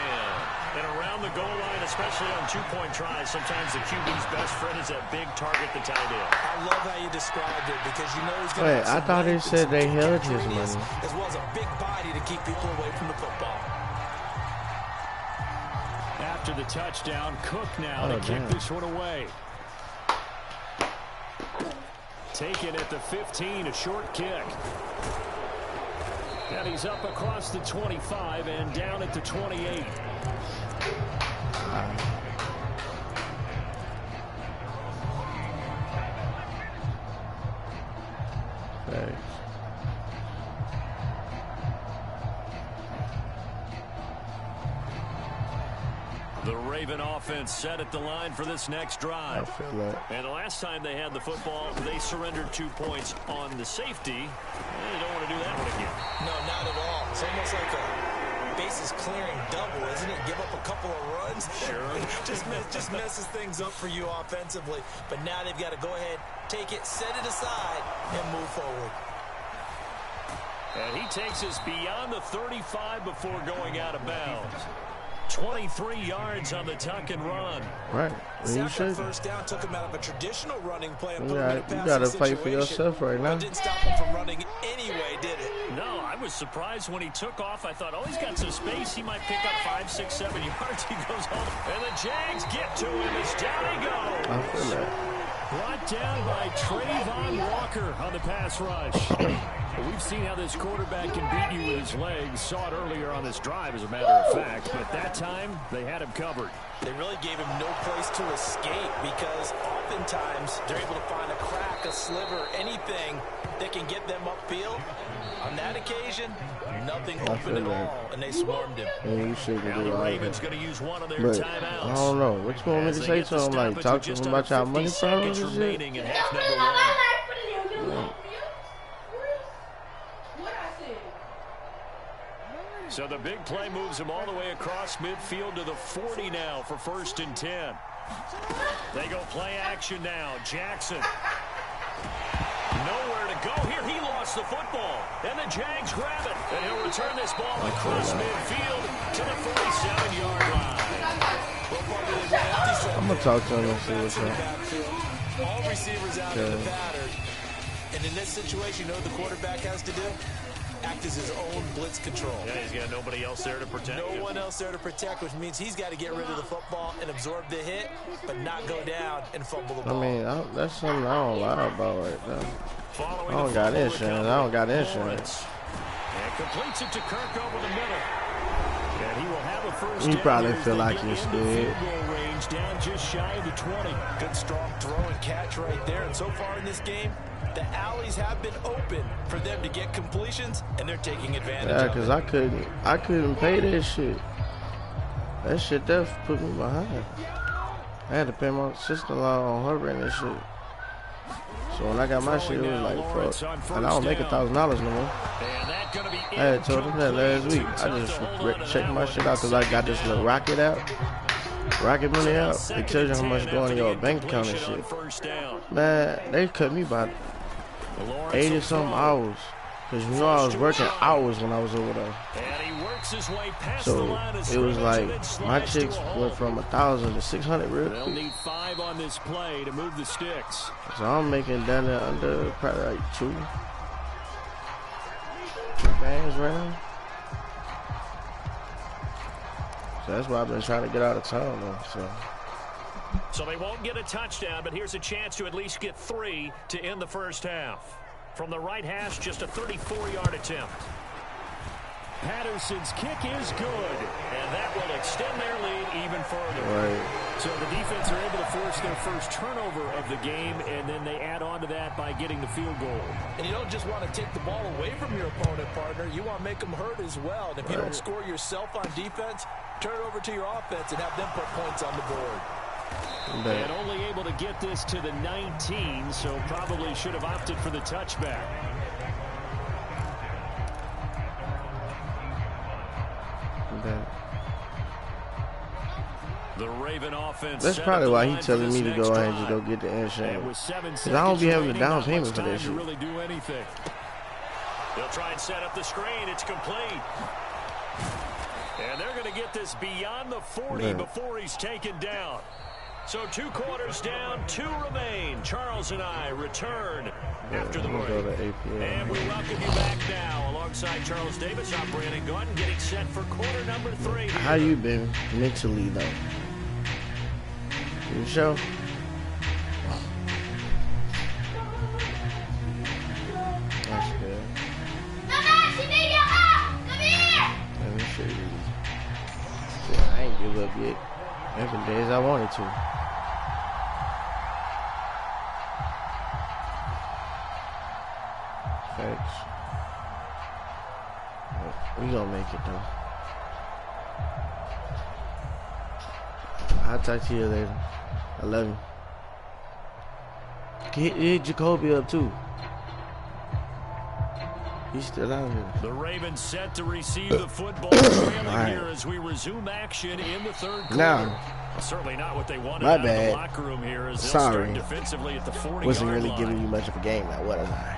And around the goal line, especially on 2-point tries, sometimes the QB's best friend is that big target, the tight end. I love how you described it because you know he's going to. Wait, I thought he said they held his money. As well as a big body to keep people away from the football. After the touchdown, Cook now to kick this one away. Taken at the 15, a short kick. And he's up across the 25 and down at the 28. Thanks. The Raven offense set at the line for this next drive. I feel that. And the last time they had the football, they surrendered 2 points on the safety. They don't want to do that one again. No, not at all. It's almost like a bases clearing double, isn't it? Give up a couple of runs. Sure. just messes things up for you offensively. But now they've got to go ahead, take it, set it aside, and move forward. And he takes us beyond the 35 before going out of bounds. 23 yards on the tuck and run. Right. You should. First down took him out of a traditional running play. You got to fight for yourself right now. It didn't stop him from running anyway, did it? No, I was surprised when he took off. I thought, oh, he's got some space. He might pick up 5, 6, 7 yards. He goes home. And the Jags get to him as down he goes. I feel that. Brought down by Trayvon Walker on the pass rush. We've seen how this quarterback can beat you with his legs. Saw it earlier on this drive, as a matter of fact. But that time, they had him covered. They really gave him no place to escape because oftentimes they're able to find a crack, a sliver, anything that can get them upfield. On that occasion, nothing open at all, and they swarmed him. Yeah, you shouldn't Now do the all Ravens that. going to use one of their But timeouts. I don't know. What you want me to say to him? Like, talk to him about y'all money problems and shit? Remaining in half number 1. So the big play moves him all the way across midfield to the 40 now for 1st and 10. They go play action now. Jackson. Nowhere to go here. He lost the football. And the Jags grab it. And he'll return this ball across midfield to the 47-yard line. I'm going to talk to him and see what's up. All receivers out of the pattern. And in this situation, you know what the quarterback has to do? Act as his own blitz control. Yeah, he's got nobody else there to protect him. No one else there to protect, which means he's got to get rid of the football and absorb the hit, but not go down and fumble the ball. I mean, that's something I don't lie about right now. I don't got insurance. I don't got insurance. And completes it to Kirk over the middle. And he will have a first. He probably feel like he's scared. Range down just shy of the 20. Good strong throw and catch right there. And so far in this game, the alleys have been open for them to get completions, and they're taking advantage of it. Yeah, because I couldn't pay that shit. That shit definitely put me behind. I had to pay my sister-in-law on her rent and shit. So when I got my shit, it was like, fuck. And I don't make $1,000 no more. I had told them that last week. I just checked my shit out because I got this little rocket money out. It tells you how much going in your bank account and shit. Man, they cut me by 80-something hours. Because you know I was working hours when I was over there. So it was like my chicks went from 1,000 to 600 real quick. They'll need 5 on this play to move the sticks. So I'm making down there under probably like 2 bands right now. So that's why I've been trying to get out of town though. So they won't get a touchdown, but here's a chance to at least get 3 to end the first half. From the right hash, just a 34-yard attempt. Patterson's kick is good, and that will extend their lead even further. Right. So the defense are able to force their first turnover of the game, and then they add on to that by getting the field goal. And you don't just want to take the ball away from your opponent, partner. You want to make them hurt as well. And if you don't score yourself on defense, turn it over to your offense and have them put points on the board. And only able to get this to the 19, so probably should have opted for the touchback. The Raven offense. That's probably why he's telling me to go ahead and just go get the insurance. Because I don't be having the down payment for that shit. Really do anything. They'll try and set up the screen. It's complete. And they're going to get this beyond the 40 before he's taken down. So 2 quarters down, 2 remain. Charles and I return after the break. And we welcome you back now alongside Charles Davis. I'm Brandon Gordon getting set for quarter number 3. How you been mentally though? You sure? That's good. Let me show you. Yeah, I ain't give up yet. Every day as I wanted to. Facts. We gonna make it though. I'll talk to you later. I love you. Hit Jacoby up too. He's still out here. The Ravens set to receive the football here as we resume action in the third quarter. Now, certainly not what they wanted my out bad. of the locker room here as Sorry. defensively at the 40-yard wasn't really line. giving you much of a game now, was I?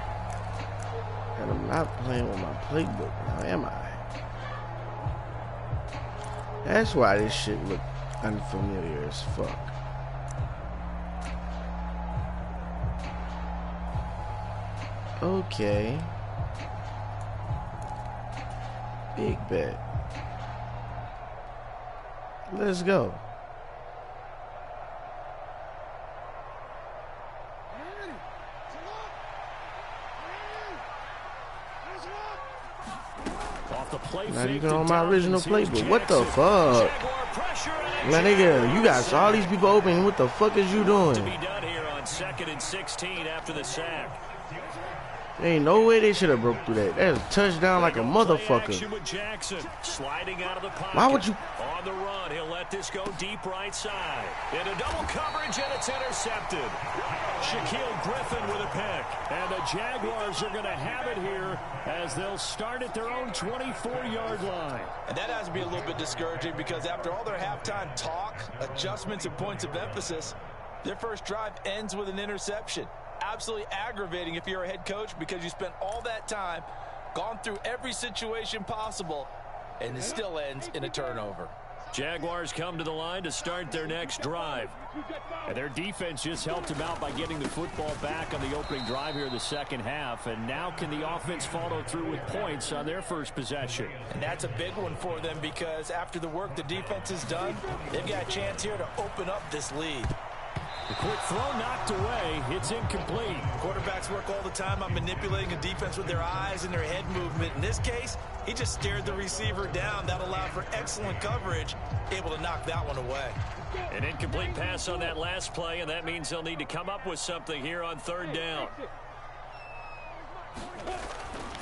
And I'm not playing with my playbook now, am I? That's why this shit look unfamiliar as fuck. Okay. Big bet. Let's go. Not even on my original playbook. What the fuck? Man, nigga, you got all these people open. What the fuck is you doing? To be done here on 2nd and 16 after the sack. Ain't no way they should have broke through that. That's a touchdown like a motherfucker. Sliding out of the pocket. Why would you? On the run, he'll let this go deep right side. Into double coverage, and it's intercepted. Shaquille Griffin with a pick. And the Jaguars are going to have it here as they'll start at their own 24-yard line. And that has to be a little bit discouraging because after all their halftime talk, adjustments, and points of emphasis, their first drive ends with an interception. Absolutely aggravating if you're a head coach because you spent all that time, gone through every situation possible, and it still ends in a turnover. Jaguars come to the line to start their next drive. And their defense just helped them out by getting the football back on the opening drive here in the second half. And now can the offense follow through with points on their first possession? And that's a big one for them because after the work the defense has done, they've got a chance here to open up this lead. The quick throw knocked away. It's incomplete. Quarterbacks work all the time on manipulating a defense with their eyes and their head movement. In this case, he just stared the receiver down. That allowed for excellent coverage, able to knock that one away. An incomplete pass on that last play, and that means they'll need to come up with something here on third down.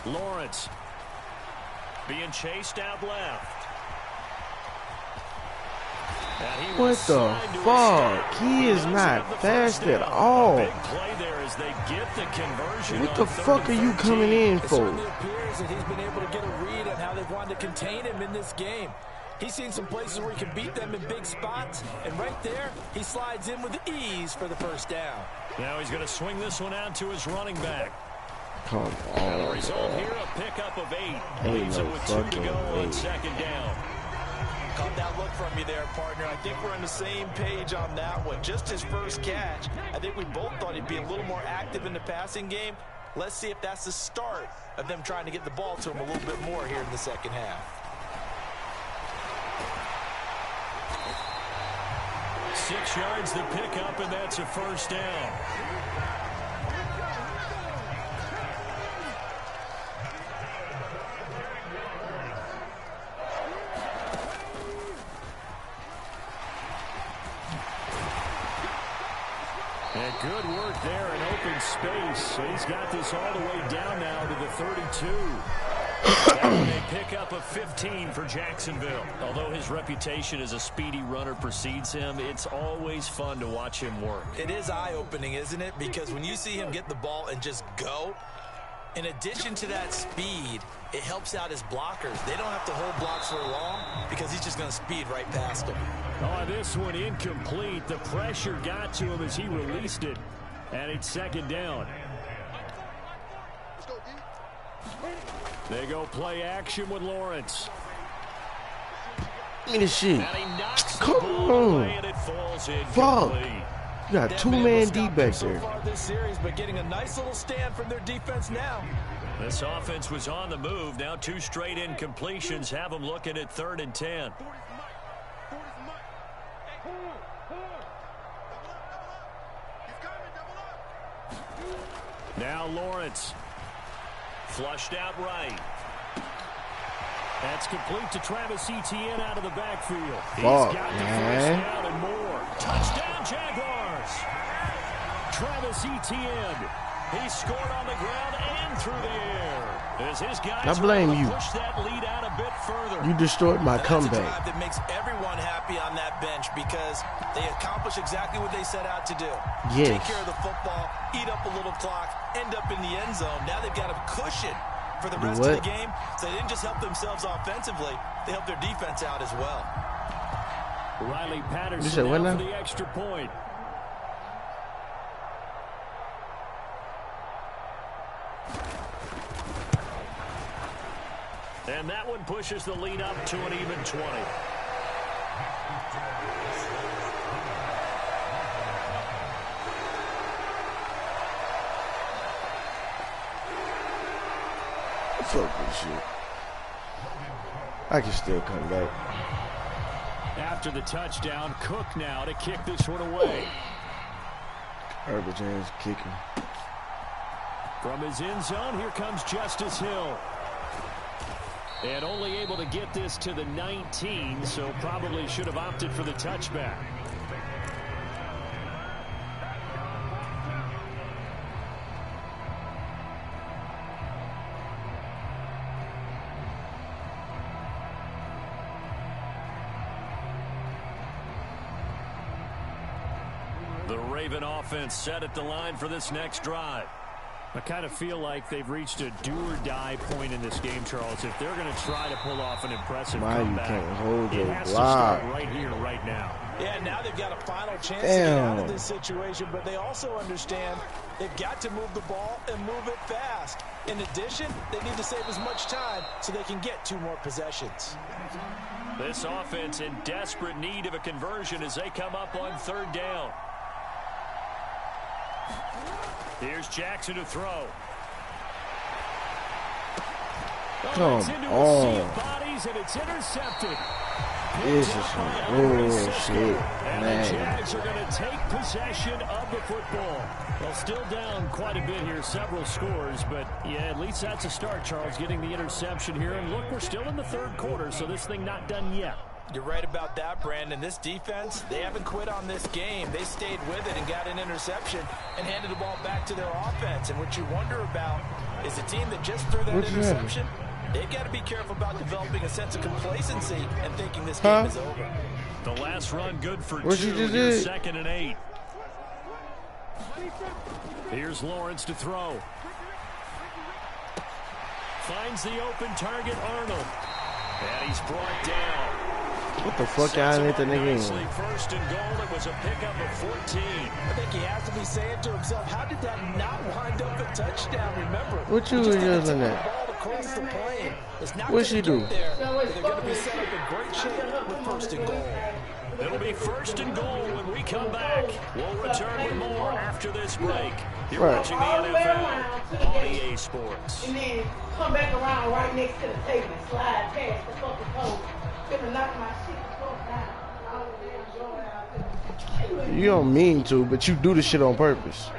Lawrence being chased out left. What the fuck? He is not fast at all. What the fuck are you coming in for? It certainly appears that he's been able to get a read on how they've wanted to contain him in this game. He's seen some places where he can beat them in big spots, and right there, he slides in with ease for the first down. Now he's going to swing this one out to his running back. Come on. And the result here, a pickup of 8. Leaves it with 2 to go on second down. Caught that look from you there, partner. I think we're on the same page on that one. Just his first catch. I think we both thought he'd be a little more active in the passing game. Let's see if that's the start of them trying to get the ball to him a little bit more here in the second half. 6 yards the pickup, and that's a first down. And good work there in open space. He's got this all the way down now to the 32. A pickup of 15 for Jacksonville. Although his reputation as a speedy runner precedes him, it's always fun to watch him work. It is eye-opening, isn't it? Because when you see him get the ball and just go, in addition to that speed, it helps out his blockers. They don't have to hold blocks for long because he's just going to speed right past them. Oh, this one incomplete. The pressure got to him as he released it. And it's second down. They go play action with Lawrence. Give me this shit. And he knocks Come the ball on. away, and it falls Fuck. incomplete. You got 2-man D back so there. far this series, but getting a nice little stand from their defense now. This offense was on the move. Now 2 straight incompletions have them looking at 3rd and 10. Now Lawrence. Flushed out right. That's complete to Travis Etienne out of the backfield. He's got the first down and more. Touchdown, Jaguars. Travis Etienne. He scored on the ground and through the air. As his guys I blame you. push that lead out a bit further. You destroyed my That's comeback. a drive that makes everyone happy on that bench because they accomplish exactly what they set out to do. Yes. Take care of the football, eat up a little clock, end up in the end zone. Now they've got a cushion for the rest of the game. So they didn't just help themselves offensively, they helped their defense out as well. Riley Patterson said what now now? for the extra point. And that one pushes the lead up to an even 20. Fuck this shit. I can still come back. After the touchdown, Cook now to kick this one away. Herbert James kicking. From his end zone, here comes Justice Hill. And only able to get this to the 19, so probably should have opted for the touchback. The Raven offense set at the line for this next drive. I kind of feel like they've reached a do-or-die point in this game, Charles. If they're going to try to pull off an impressive comeback, it has to start right here, right now. Yeah, now they've got a final chance to get out of this situation, but they also understand they've got to move the ball and move it fast. In addition, they need to save as much time so they can get 2 more possessions. This offense in desperate need of a conversion as they come up on 3rd down. Here's Jackson to throw. Come on. Bodies and it's intercepted. This is some bullshit, And man. the Jags are going to take possession of the football. Well, still down quite a bit here, several scores, but yeah, at least that's a start, Charles, getting the interception here. And look, we're still in the 3rd quarter, so this thing not done yet. You're right about that, Brandon. This defense, they haven't quit on this game. They stayed with it and got an interception and handed the ball back to their offense. And what you wonder about is the team that just threw that interception, they've got to be careful about developing a sense of complacency and thinking this game is over. The last run good for 2. What you just Here's did? 2nd and 8. Here's Lawrence to throw. Finds the open target, Arnold. And he's brought down. What the fuck y'all hit the nigga in? 1st and goal. It was a pickup of 14. I think he has to be saying to himself, how did that not wind up a touchdown? Remember, What you was yelling at? What'd she do? They're going to be set up in great shape with 1st and goal. It'll be 1st and goal when we come back. We'll return with more after this break. You're watching the NFL on EA Sports. And then come back around right next to the table and slide past the fucking pole. Gonna knock my shit the fuck down. You don't mean to, but you do the shit on purpose.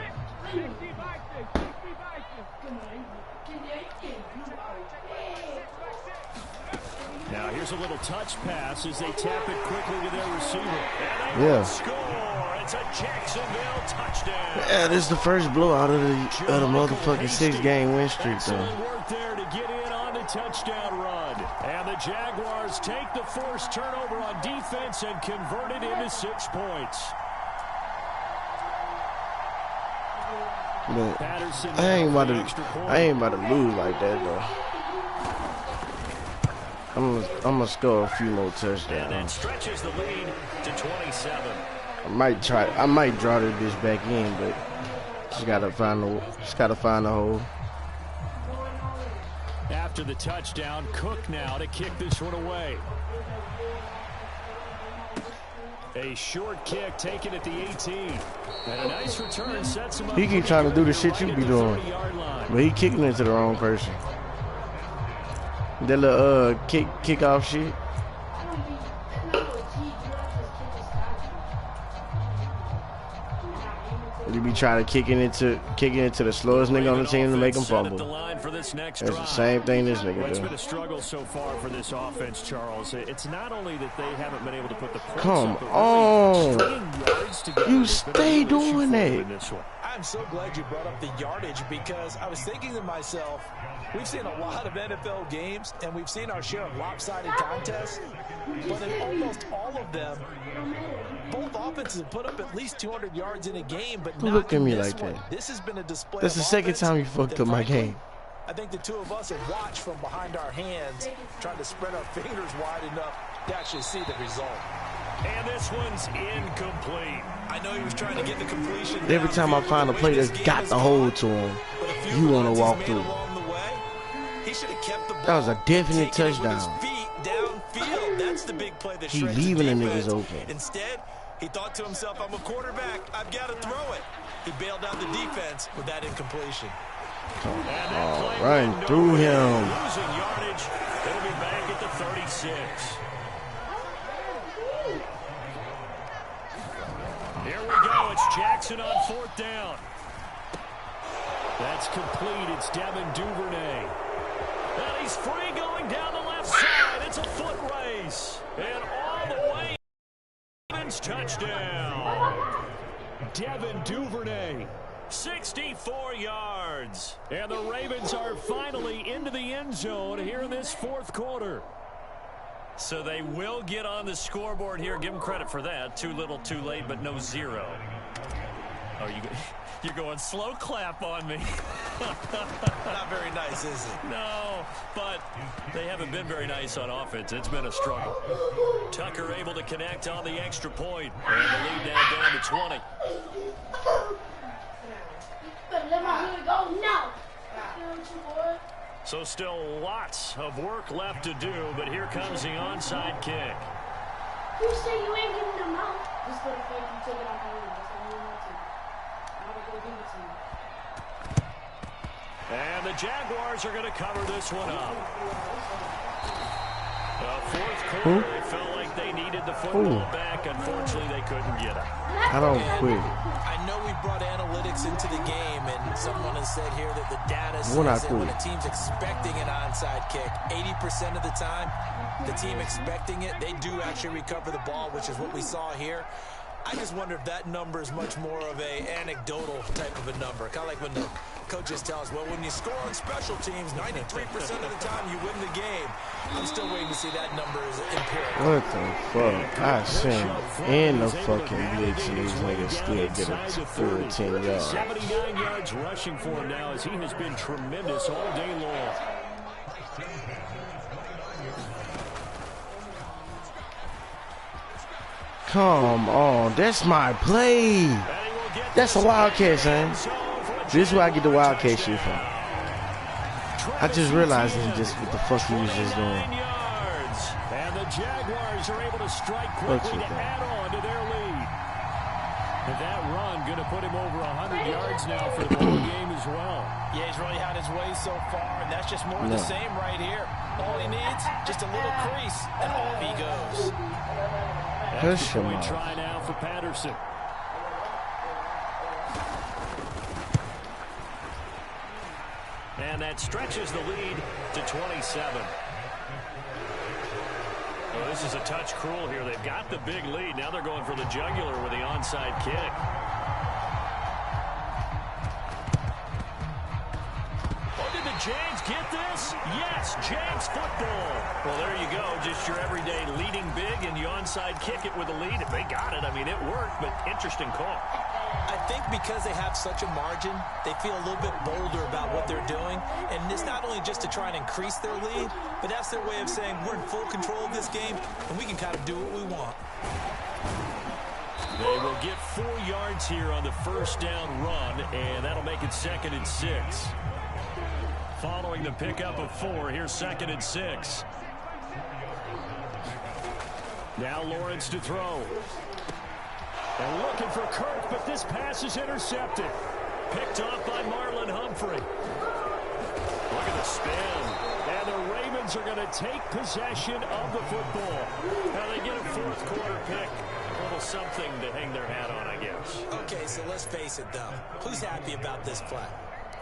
Now here's a little touch pass as they tap it quickly to their receiver. And Yeah. score. It's a Jacksonville touchdown. Yeah, this is the first blowout of the motherfucking 6-game win streak, though. Excellent work there to get in on the touchdown run. And the Jaguars take the forced turnover on defense and convert it into 6 points. But Patterson I ain't about for the extra point. to lose like that, though. I'm gonna score a few more And that touchdowns. stretches the lead to 27. I might draw this bitch back in, but just gotta find the hole. After the touchdown, Cook now to kick this one away. A short kick taken at the 18. And a nice return sets him up. He keep trying to do the shit you be doing, but he kicking it to the wrong person. That little kick off shit. You be trying to kicking it to the slowest nigga on the team to make him fumble. That's the same thing this nigga It's been do. a struggle so far for this offense, Charles. It's not only that they haven't been able to put the points Come up, but on. really stringing yards together You has been a stay real issue doing for them that. in this one. I'm so glad you brought up the yardage because I was thinking to myself, we've seen a lot of NFL games and we've seen our share of lopsided contests, but in almost all of them, both offenses have put up at least 200 yards in a game, but Don't not look at me in this like one. that. This has been a display That's of the second offense time you fucked that, up my frankly, game. I think the two of us have watched from behind our hands, trying to spread our fingers wide enough to actually see the result. And this one's incomplete. I know he was trying to get the completion. Every time I find a play that's got the hole to him, you want to walk through. He should have kept the ball. That was a definite taking it with his touchdown. feet downfield. That's the big play that He shreds leaving the defense. niggas open. Instead, he thought to himself, I'm a quarterback. I've got to throw it. He bailed out the defense with that incompletion. Oh, running through him. Losing yardage. It'll be back at the 36. Here we go. It's Jackson on 4th down. That's complete. It's Devin Duvernay. And he's free going down the left side. It's a foot race. And all the way. Ravens touchdown. Devin Duvernay. 64 yards. And the Ravens are finally into the end zone here in this 4th quarter. So they will get on the scoreboard here. Give them credit for that. Too little, too late, but no zero. Oh, you're going slow clap on me. Not very nice, is it? No, but they haven't been very nice on offense. It's been a struggle. Tucker able to connect on the extra point. And the lead now down to 20. Better let my hood go now. So still lots of work left to do, but here comes the onside kick. Who said you ain't giving them out? Just for the fact you took it off my room. That's what you want to. I'm going to go give it to you. And the Jaguars are going to cover this one up. Fourth quarter, they felt like they needed the football back. Unfortunately, they couldn't get it. I don't quit. I know we brought analytics into the game, and someone has said here that the data says that when a team's expecting an onside kick, 80% of the time, the team expecting it, they do actually recover the ball, which is what we saw here. I just wonder if that number is much more of a anecdotal type of a number. Kind of like when the coaches tell us, well, when you score on special teams, 93% of the time you win the game. I'm still waiting to see that number is empirical. What the fuck? I seen in the fucking blitz and these niggas still get a third 10 yards. 79 yards rushing for him now as he has been tremendous all day long. Come on, that's my play. That's a Wildcat, son. This is where I get the Wildcat shit from. I just realized it's just what the fuck he was just doing. And the Jaguars are able to strike quickly to add on to their lead. And that run going to put him over 100 yards now for the whole game as well. Yeah, he's really had his way so far, and that's just more of the same right here. All he needs, just a little crease, and off he goes. That's the point try now for Patterson. And that stretches the lead to 27. Well, this is a touch cruel here. They've got the big lead. Now they're going for the jugular with the onside kick. Oh, did the Jags get this? Yes, Jags football. Well, there you go. Just your everyday leading big and you onside kick it with a lead. If they got it, I mean, it worked, but interesting call. I think because they have such a margin, they feel a little bit bolder about what they're doing. And it's not only just to try and increase their lead, but that's their way of saying we're in full control of this game, and we can kind of do what we want. They will get 4 yards here on the first down run, and that'll make it 2nd and 6. Following the pickup of 4, here's 2nd and 6. Now Lawrence to throw. And looking for Kirk, but this pass is intercepted. Picked off by Marlon Humphrey. Look at the spin. And the Ravens are going to take possession of the football. Now they get a 4th quarter pick. A little something to hang their hat on, I guess. Okay, so let's face it, though. Who's happy about this play?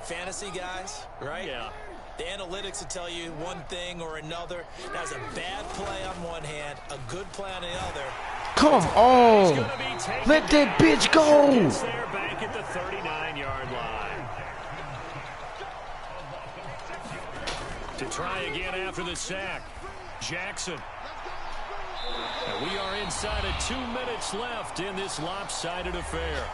Fantasy guys, right? Yeah. The analytics will tell you one thing or another. That was a bad play on one hand, a good play on the other. Come on. Let that bitch go. There back at the 39-yard line. To try again after the sack. Jackson. And we are inside of 2 minutes left in this lopsided affair.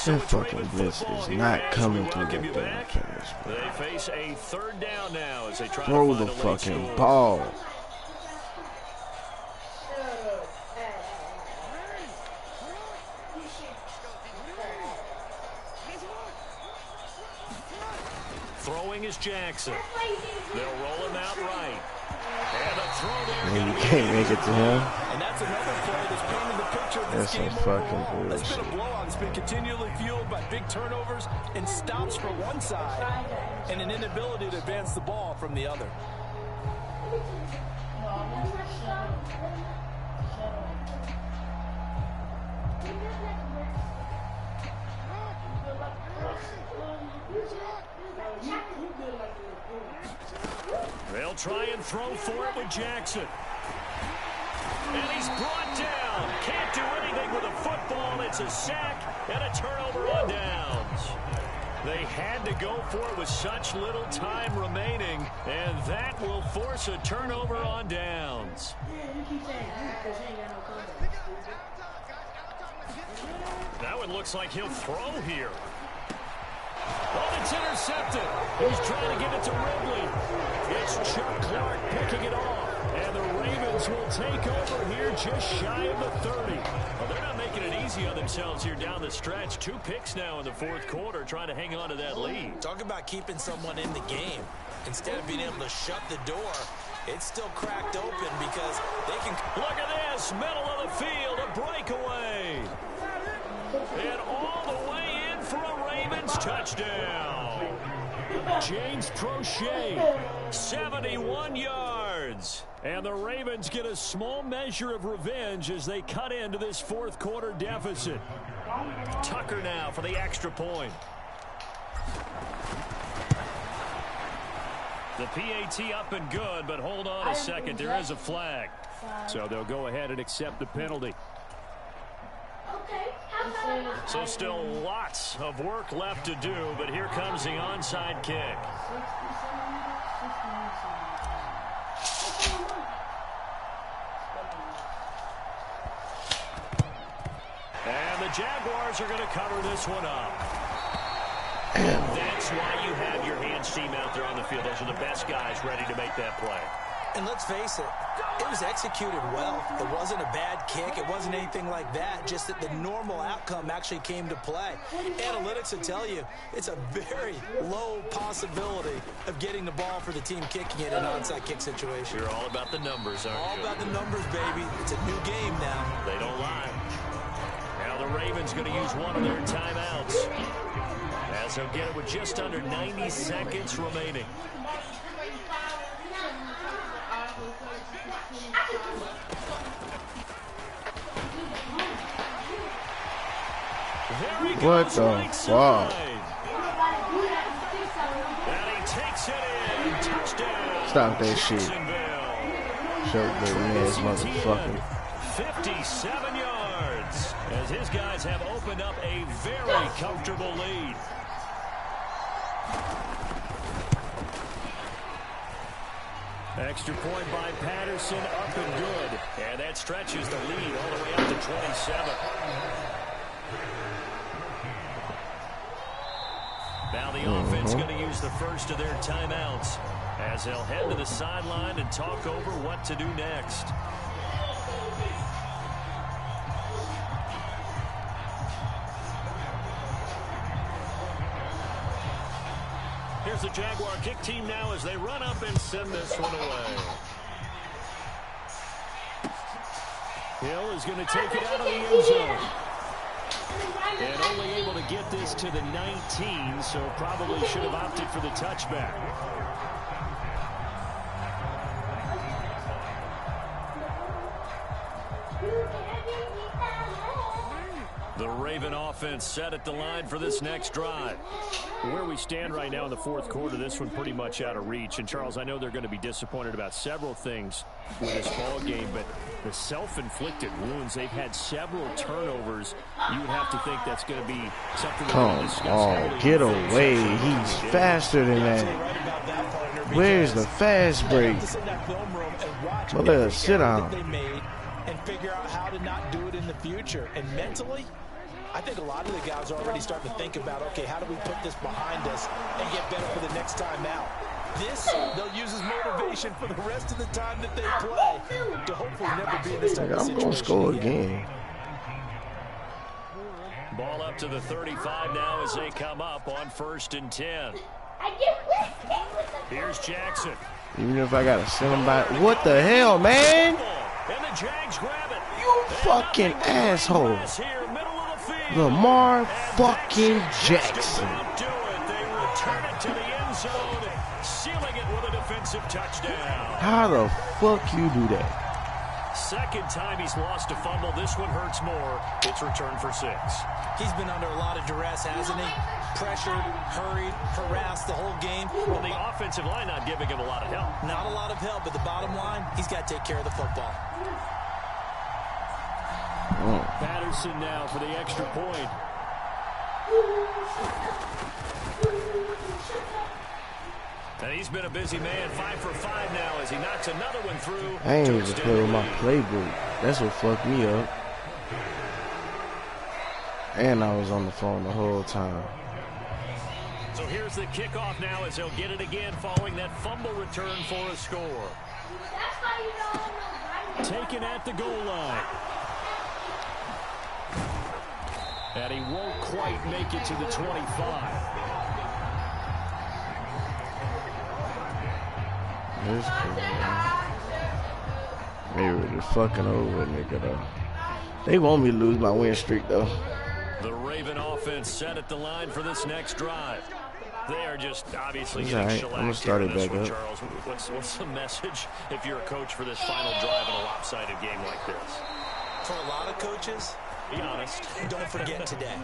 That fucking blitz is not coming through that damn finish, bro. They face a 3rd down now as they try Throw to the find a late fucking score. ball. Throwing is Jackson. They'll roll him out right. And a throw there. And you can't make it to him. And that's another play that's painting the picture of this That's game some fucking overall. It's been a bullshit. blowout. It's been continually fueled by big turnovers and stops from one side and an inability to advance the ball from the other. They'll try and throw for it with Jackson. And he's brought down. Can't do anything with a football. It's a sack and a turnover on downs. They had to go for it with such little time remaining, and that will force a turnover on downs. That one looks like he'll throw here. Oh, it's intercepted. He's trying to get it to Ridley. It's Chuck Clark picking it off. And the Ravens will take over here just shy of the 30. Well, they're not making it easy on themselves here down the stretch. 2 picks now in the fourth quarter trying to hang on to that lead. Talk about keeping someone in the game. Instead of being able to shut the door, it's still cracked open because they can... Look at this. Middle of the field. A breakaway. And all the way in for a Ravens touchdown. James Prochet, 71 yards. And the Ravens get a small measure of revenge as they cut into this fourth quarter deficit. Tucker now for the extra point. The PAT up and good, but hold on a second. There is a flag. So they'll go ahead and accept the penalty. So still lots of work left to do, but here comes the onside kick. And the Jaguars are going to cover this one up. That's why you have your hands team out there on the field. Those are the best guys ready to make that play. And let's face it, it was executed well. It wasn't a bad kick. It wasn't anything like that. Just that the normal outcome actually came to play. Analytics will tell you it's a very low possibility of getting the ball for the team kicking it in an onside kick situation. You're all about the numbers, aren't you? All about the numbers, baby. It's a new game now. They don't lie. Now the Ravens going to use one of their timeouts, as they'll get it with just under 90 seconds remaining. What the fuck? Stop that shit. Show the ass motherfucker. 57 yards as his guys have opened up a very comfortable lead. Extra point by Patterson, up and good. And that stretches the lead all the way up to 27. Now the offense going to use the first of their timeouts as they'll head to the sideline and talk over what to do next. Here's the Jaguar kick team now as they run up and send this one away. Hill is going to take it out of the end zone. And only able to get this to the 19, so probably should have opted for the touchback. The Raven offense set at the line for this next drive. Where we stand right now in the fourth quarter, this one pretty much out of reach. And, Charles, I know they're going to be disappointed about several things with this ball game, but the self-inflicted wounds, they've had several turnovers. You would have to think that's going to be something. Come on, get away. He's faster than that. Where's the fast break? Well, let's sit down. And figure out how to not do it in the future. And mentally, I think a lot of the guys are already starting to think about, okay, how do we put this behind us and get better for the next time out? This, they'll use as motivation for the rest of the time that they play to hopefully never be in this type of situation. I'm going to score again. Ball up to the 35 now as they come up on 1st and 10. Here's Jackson. Even if I got to send him by. What the hell, man? And the Jags grab it. You fucking asshole. Lamar fucking Jackson. They return it to the end zone, sealing it with a defensive touchdown. How the fuck you do that? Second time he's lost a fumble. This one hurts more. It's returned for 6. He's been under a lot of duress, hasn't he? Pressured, hurried, harassed the whole game. Well, the offensive line not giving him a lot of help. Not a lot of help, but the bottom line, he's got to take care of the football. Patterson now for the extra point. And he's been a busy man, 5 for 5 now as he knocks another one through. I ain't even play with my playbook. That's what fucked me up. And I was on the phone the whole time. So here's the kickoff now as they'll get it again following that fumble return for a score. Taken at the goal line. And he won't quite make it to the 25. This cool, man. They were fucking over, nigga, though. They want me to lose my win streak, though. The Raven offense set at the line for this next drive. They are just obviously getting right. shellacked. I'm gonna start it back up. Charles, what's the message if you're a coach for this final drive in a lopsided game like this? For a lot of coaches, be honest. Don't forget today.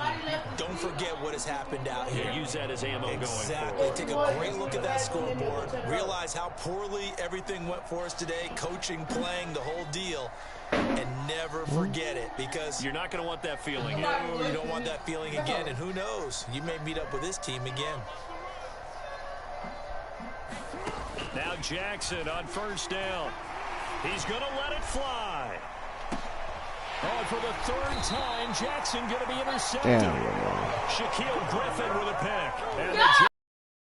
Don't forget what has happened out here. Yeah, use that as ammo going forward. Exactly. Take a great look at that scoreboard. Realize how poorly everything went for us today. Coaching, playing, the whole deal. And never forget it, because you're not going to want that feeling. No, you don't want that feeling again. And who knows? You may meet up with this team again. Now Jackson on first down. He's going to let it fly. Oh, and for the third time, Jackson going to be intercepted. Shaquille Griffin with a pick. And the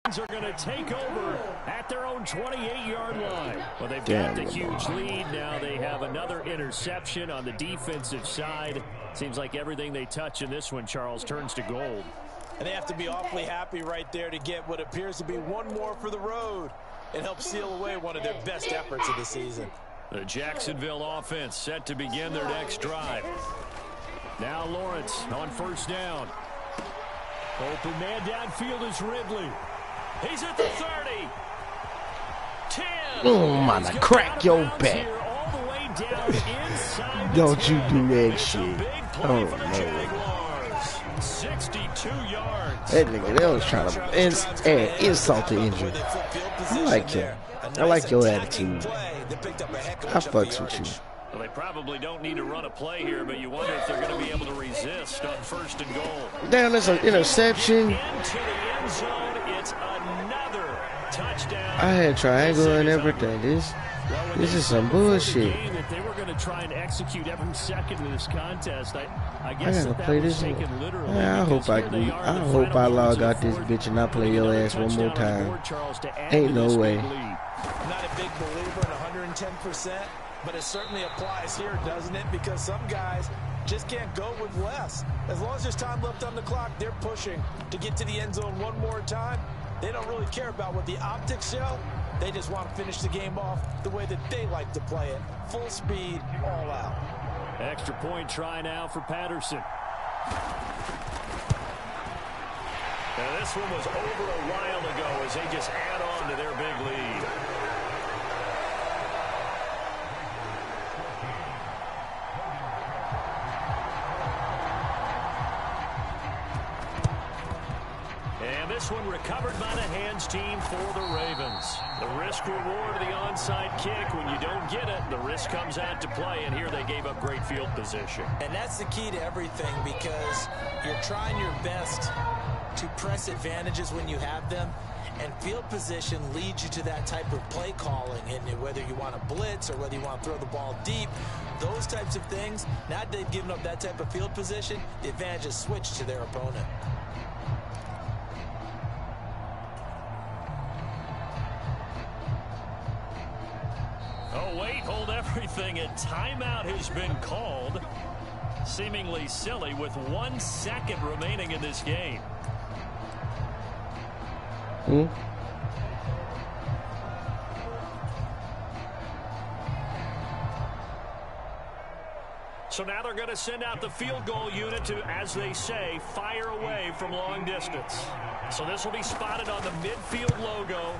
Giants are going to take over at their own 28-yard line. Well, they've got the huge lead. Now they have another interception on the defensive side. Seems like everything they touch in this one, Charles, turns to gold. And they have to be awfully happy right there to get what appears to be one more for the road and help seal away one of their best efforts of the season. The Jacksonville offense set to begin their next drive. Now Lawrence on first down. Open man downfield is Ridley. He's at the 30. 10. Oh, man, I crack your back. All the way down inside Don't you do that shit. Oh, no. 62 yards. That nigga, they was trying to insult the injury. I like him. I like your attitude. I fucks with you. Well, they probably don't need to run a play here, but you wonder if they're going to be able to resist on first and goal. Damn, that's an interception. Into the end zone, it's another touchdown. I had triangle and everything. This is some bullshit. That they were going to try and execute every second of this contest. I guess I gotta that play was this. taken literally. I hope I log out this bitch and I play your ass one more time. Ain't no way. Not a big believer in 110%, but it certainly applies here, doesn't it? Because some guys just can't go with less. As long as there's time left on the clock, they're pushing to get to the end zone one more time. They don't really care about what the optics show. They just want to finish the game off the way that they like to play it. Full speed, all out. Extra point try now for Patterson. Now this one was over a while ago as they just add on to their big lead. And this one recovered by the hands team for the Ravens. The risk reward of the onside kick. When you don't get it, the risk comes out to play, and here they gave up great field position. And that's the key to everything, because you're trying your best to press advantages when you have them, and field position leads you to that type of play calling. And whether you want to blitz or whether you want to throw the ball deep, those types of things, now that they've given up that type of field position, the advantage is switched to their opponent. Oh, wait, hold everything. A timeout has been called. Seemingly silly with 1 second remaining in this game. So now they're going to send out the field goal unit to, as they say, fire away from long distance. So this will be spotted on the midfield logo.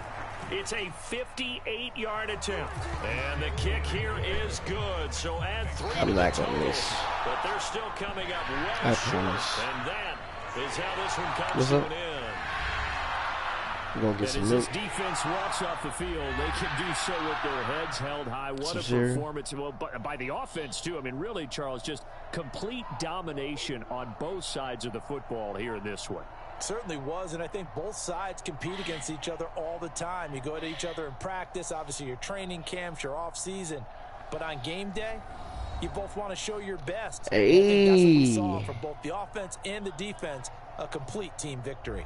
It's a 58-yard attempt. And the kick here is good. So add 3 I'm not going to miss. But they're still coming up well short. And that is how this one comes to an end. We're going to get some as milk. this defense walks off the field, they can do so with their heads held high. What a performance. Well, by the offense, too. I mean, really, Charles, just complete domination on both sides of the football here in this one. Certainly was, and I think both sides compete against each other all the time. You go at each other in practice. Obviously, your training camps, your off season. But on game day, You both want to show your best. Hey. I think that's what we saw from both the offense and the defense. A complete team victory.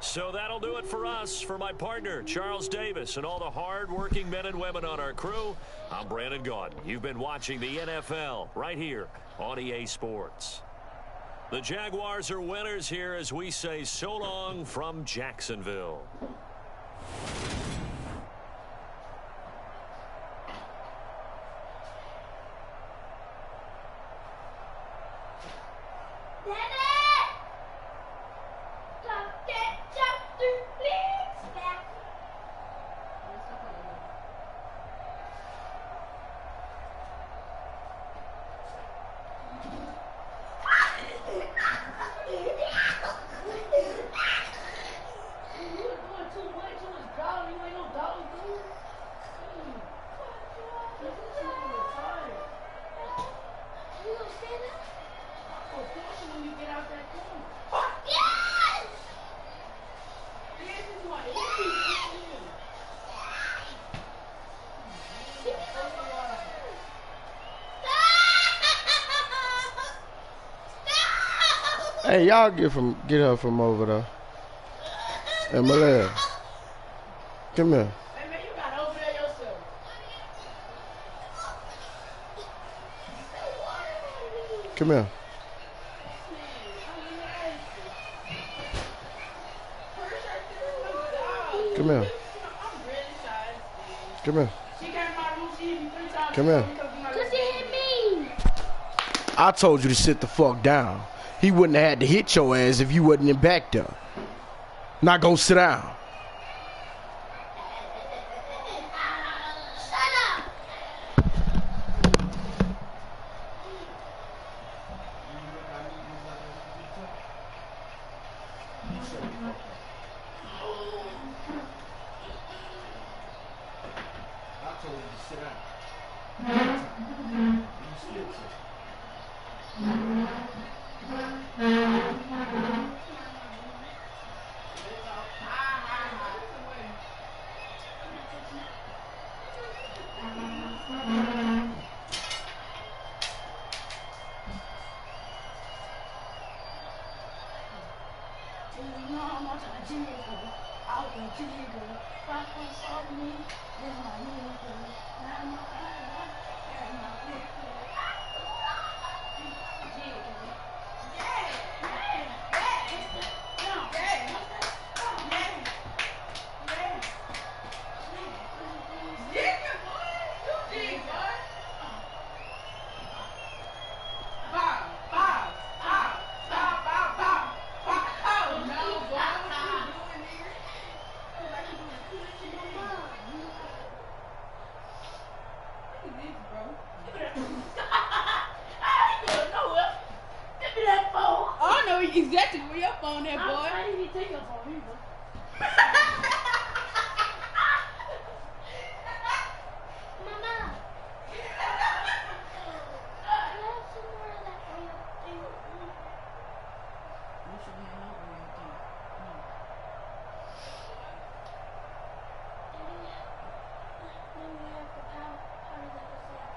So that'll do it for us. For my partner, Charles Davis, and all the hard-working men and women on our crew, I'm Brandon Gaudin. You've been watching the NFL right here on EA Sports. The Jaguars are winners here as we say so long from Jacksonville. Hey, y'all get her from over there. Hey, Malaya, come here. Hey, man, you got over there yourself. Come here. Come here. Come here. Come here. Because he hit me. I told you to sit the fuck down. He wouldn't have had to hit your ass if you wasn't in back there. Now go sit down. Exactly where your phone at, boy. I didn't even take your phone either. Mama. I have some more of that Oreo thing. You should have no Oreo thing. Then we have the powder that was there.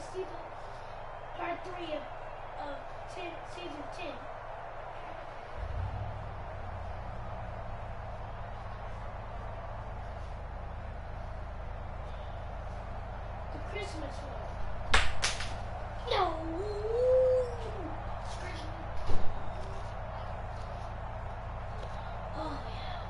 see the part 3 of season 10. The Christmas one. No. Oh yeah.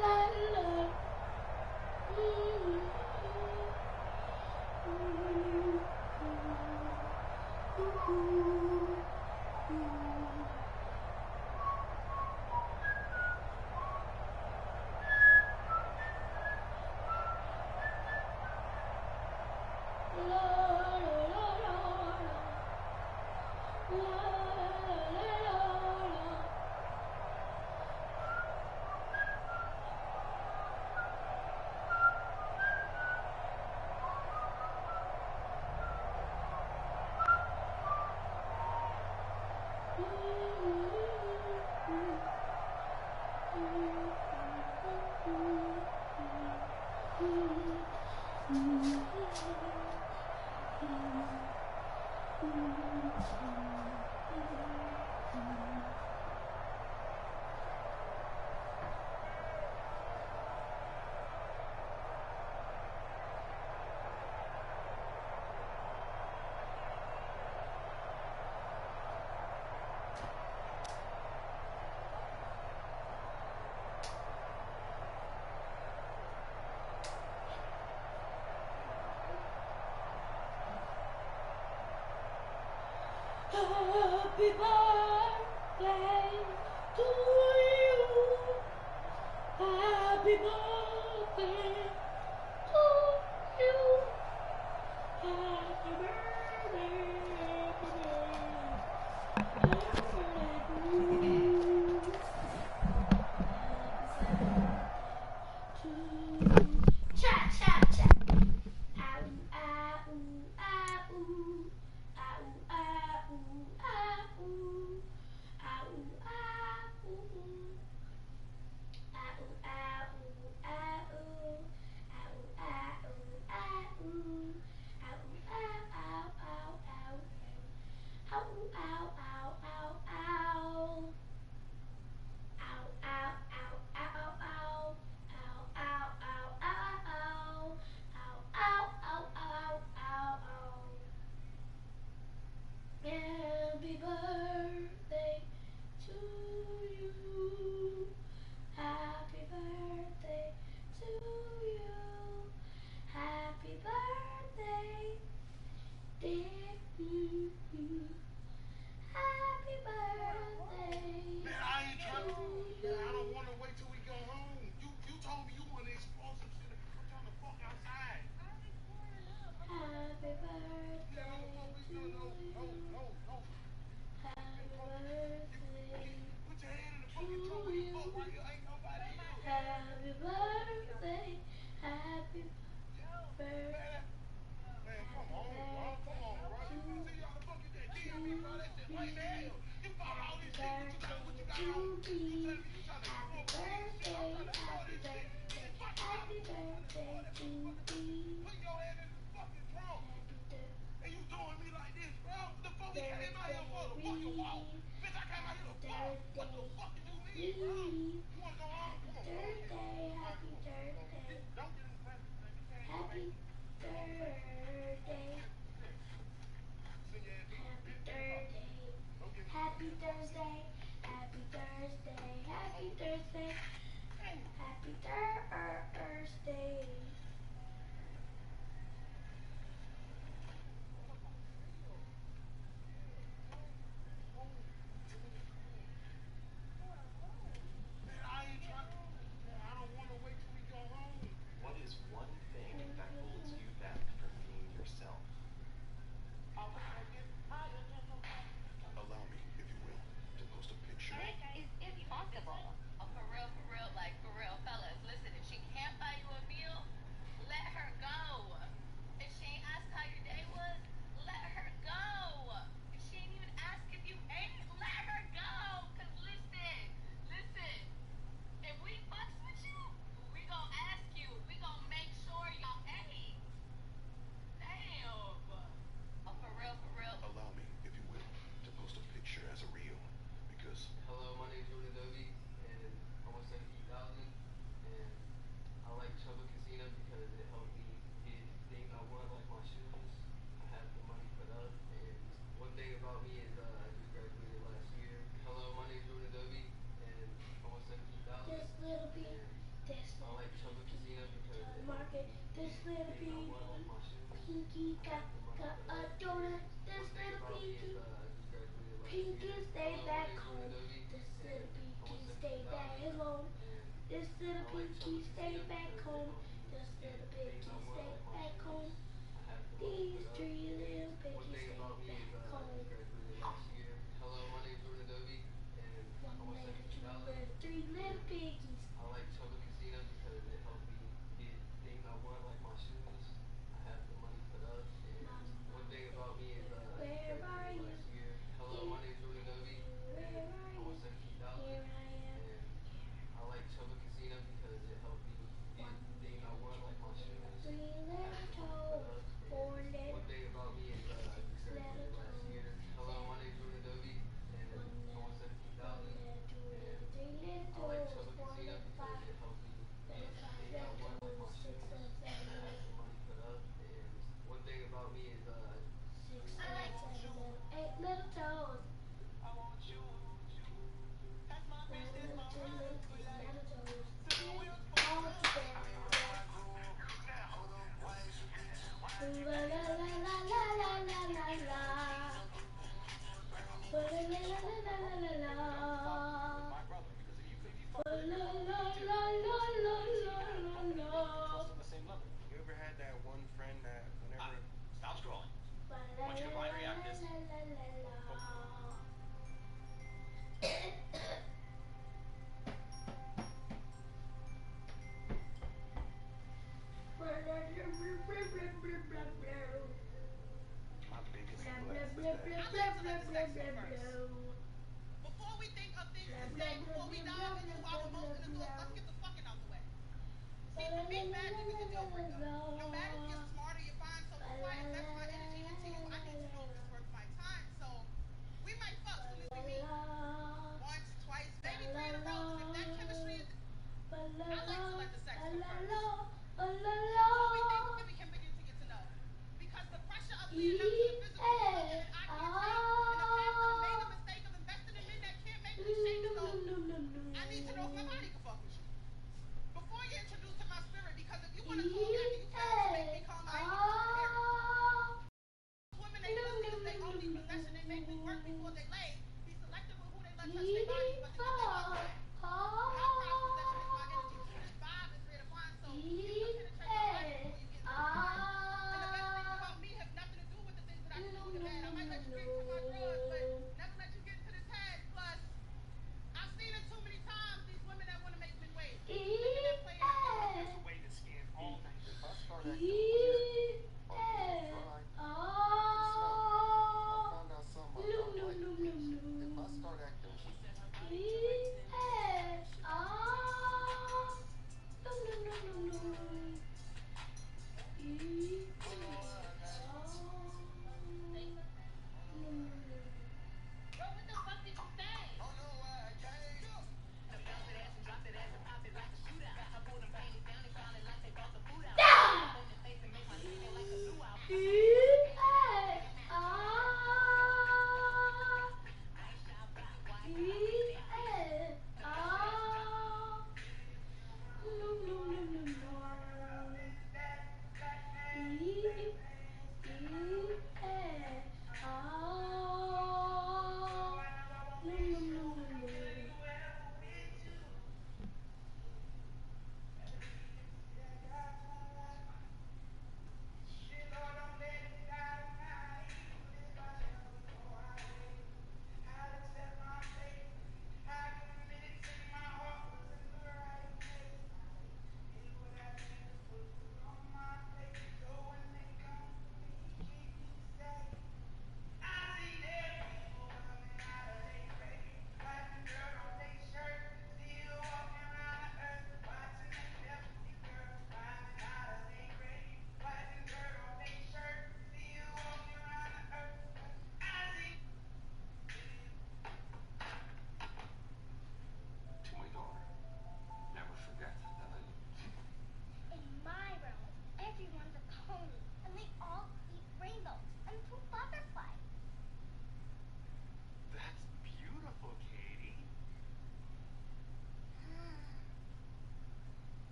La la. Happy birthday to you. Happy birthday to you. Happy birthday, happy birthday, happy birthday to you. To you. Cha cha cha. Ah ooh ah ooh ah ooh. Ah ooh ah ooh ah ooh. Ah ooh ah ooh. Ah ooh ah ooh ah ooh. Ah ooh ah ooh ah ooh. Ah ooh ah ow ow ow. Ah ooh ow ow ow ow. Ow ow ow ow ow. Ow ow ow ow ow. Ow ow ow ow ow ow. Happy birthday to you. Happy birthday to you. Happy birthday, dear you. Happy birthday Man, I ain't trying to. to Man, I don't you. want to wait till we go home. You told me you want to explore some shit. I'm trying to fuck outside. Happy Man, no, birthday fuck, we to no, no, no, you. no, no. Happy birthday Put your hand in the to fucking trunk. We fuck you. right here. Ain't nobody here. Happy birthday. Happy birthday. Man, man, come Happy on, bro. Come on, bro. birthday You see y'all fucking that to kill me, bro. That shit lame as you. hell. You bought all Happy this shit. What you birthday got to on? You me. telling me you trying to Happy explore weed and shit. I'm birthday. trying to explore Happy this shit. What birthday. the fuck you got on? Happy You trying to explore birthday that to motherfucker? me. Put your hand in the fucking trunk. Happy And you doing me like this, bro? What the fuck we came out here for? To fucking walk? birthday. Bitch, I came out here Happy to walk. What the birthday. fuck did you mean, bro? Me. You wanna go home? Happy Come on, go on, get it. birthday. All right, Happy come on, come on. birthday. Don't get in the passenger, man. Get your ass in the Happy back seat. Get on the back seat. birthday. Send your ass to Happy the car. Thursday. Don't get in the Happy car. Thursday. Happy Thursday. Happy Thursday. Happy Thursday. Man, I ain't trying. This little pinky got a donut. This little pinky stay back home. This little pinky stay back home. This little pinky stay back home. This little pinky stay back home. These three little pinkies stay back home. One little, two little, three little piggies. Where are you? Where are you? Here I am. Three little toes, four little, six little toes, one little, two little, three little toes, four little, five little toes, six little, seven little, six little, seven little, eight little toes, nine little, 10 little, 11 little toes, all together. La la la la la la la la la. La la la la la la la la. La la la la la la la la. You ever had that one friend that whenever Stop scrolling. La I want you to blind react this. la la la la. my biggest Blah flex is blah that blah blah blah blah blah blah. Before we think of things Blah to blah say, blah before we blah dive blah into blah our blah emotional blah. let's get the fucking out the way. See, La for la me, la magic is a la deal la breaker. la. No matter if you're smart or you're fine, so quiet, invest my energy into you. I need to know if it's worth my time. So we might fuck soon as we meet. Once, twice, maybe three in a row. If that chemistry is, I like to let the sex come first. Before we think of it, we can begin to get to know. Because the pressure of leading up to the physical is something that I can't take. In the past, I've made the mistake of investing in men that can't make me shake. So I need to know if my body can fuck with you. Before you introduce to my spirit, because if you want to talk after you fail to make me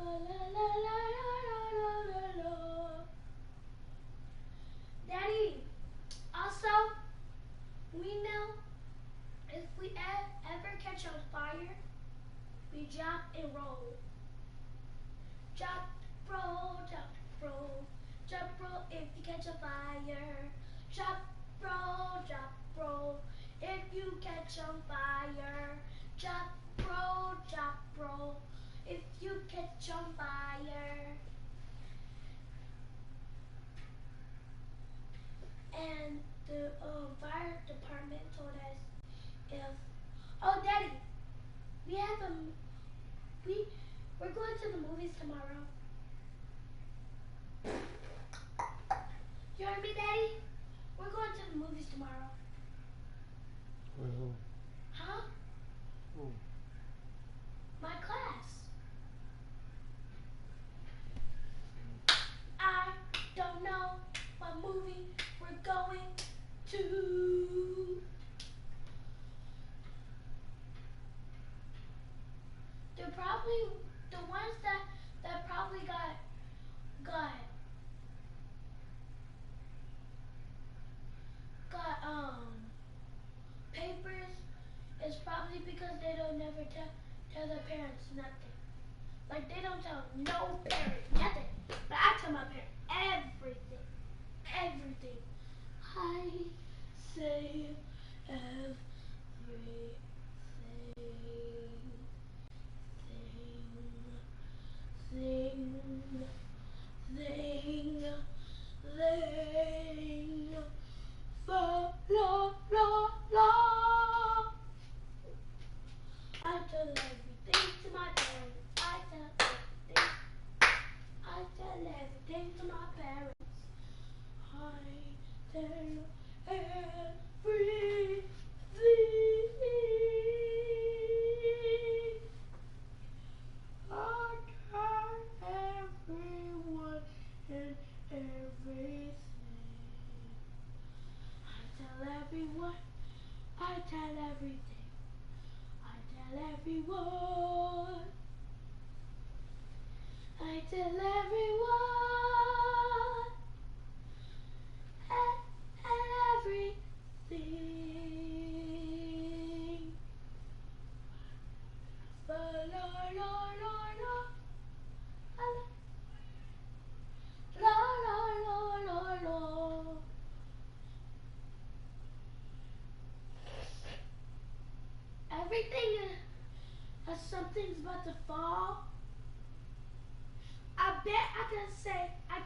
La la la la la la la la. Daddy, also, we know if we ever catch on fire, we drop and roll. Drop, roll, drop, roll. Drop, roll if you catch a fire. Drop, roll if you catch on fire. Drop, roll if you catch on fire. And the fire department told us if, oh Daddy, we have a, we're going to the movies tomorrow. You heard me, Daddy? We're going to the movies tomorrow. Mm-hmm. Huh? Mm. My class. I don't know what movie we're going to. They're probably the ones that probably got papers is probably because they don't never tell their parents nothing. Like they don't tell no parent nothing. But I tell my parents everything. Everything. I say everything. Thing. La la la la. I tell everything to my parents. I tell everything to my parents. I tell everything. I tell everyone and everything. I tell everyone. I tell everything. I tell everyone. I tell everyone everything. La la la la la la la la la. Everything something's about to fall. I bet I can't say. I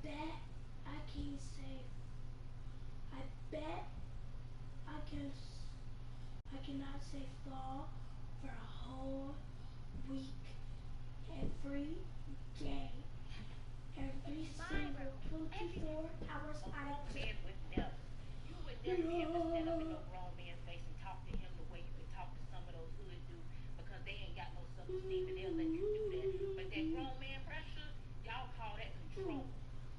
bet I can't say. I bet I cannot say fall for a whole week, every day, every single 24 hours out of the day. You would never be able to stand up in no grown man's face and talk to him the way you can talk to some of those hood dudes because they ain't got no self-esteem and they'll let you do that. But that grown man pressure, y'all call that control.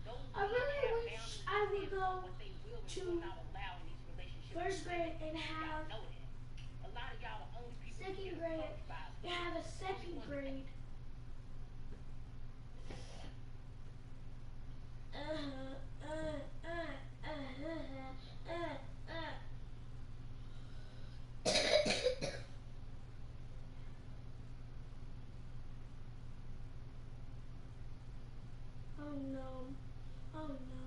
Those I really have wish boundaries I and would standards go on what they will and to will not allow in these relationships. first grade and y'all have know that. A lot of y'all are only people who second get grade approached by and have a second grade. Oh no. Oh no.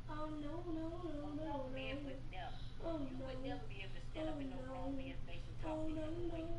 Oh no, no, no, no, no. Man would never. Oh You no. would never be able to stand up in no grown man's face and talk Oh to him the way no, you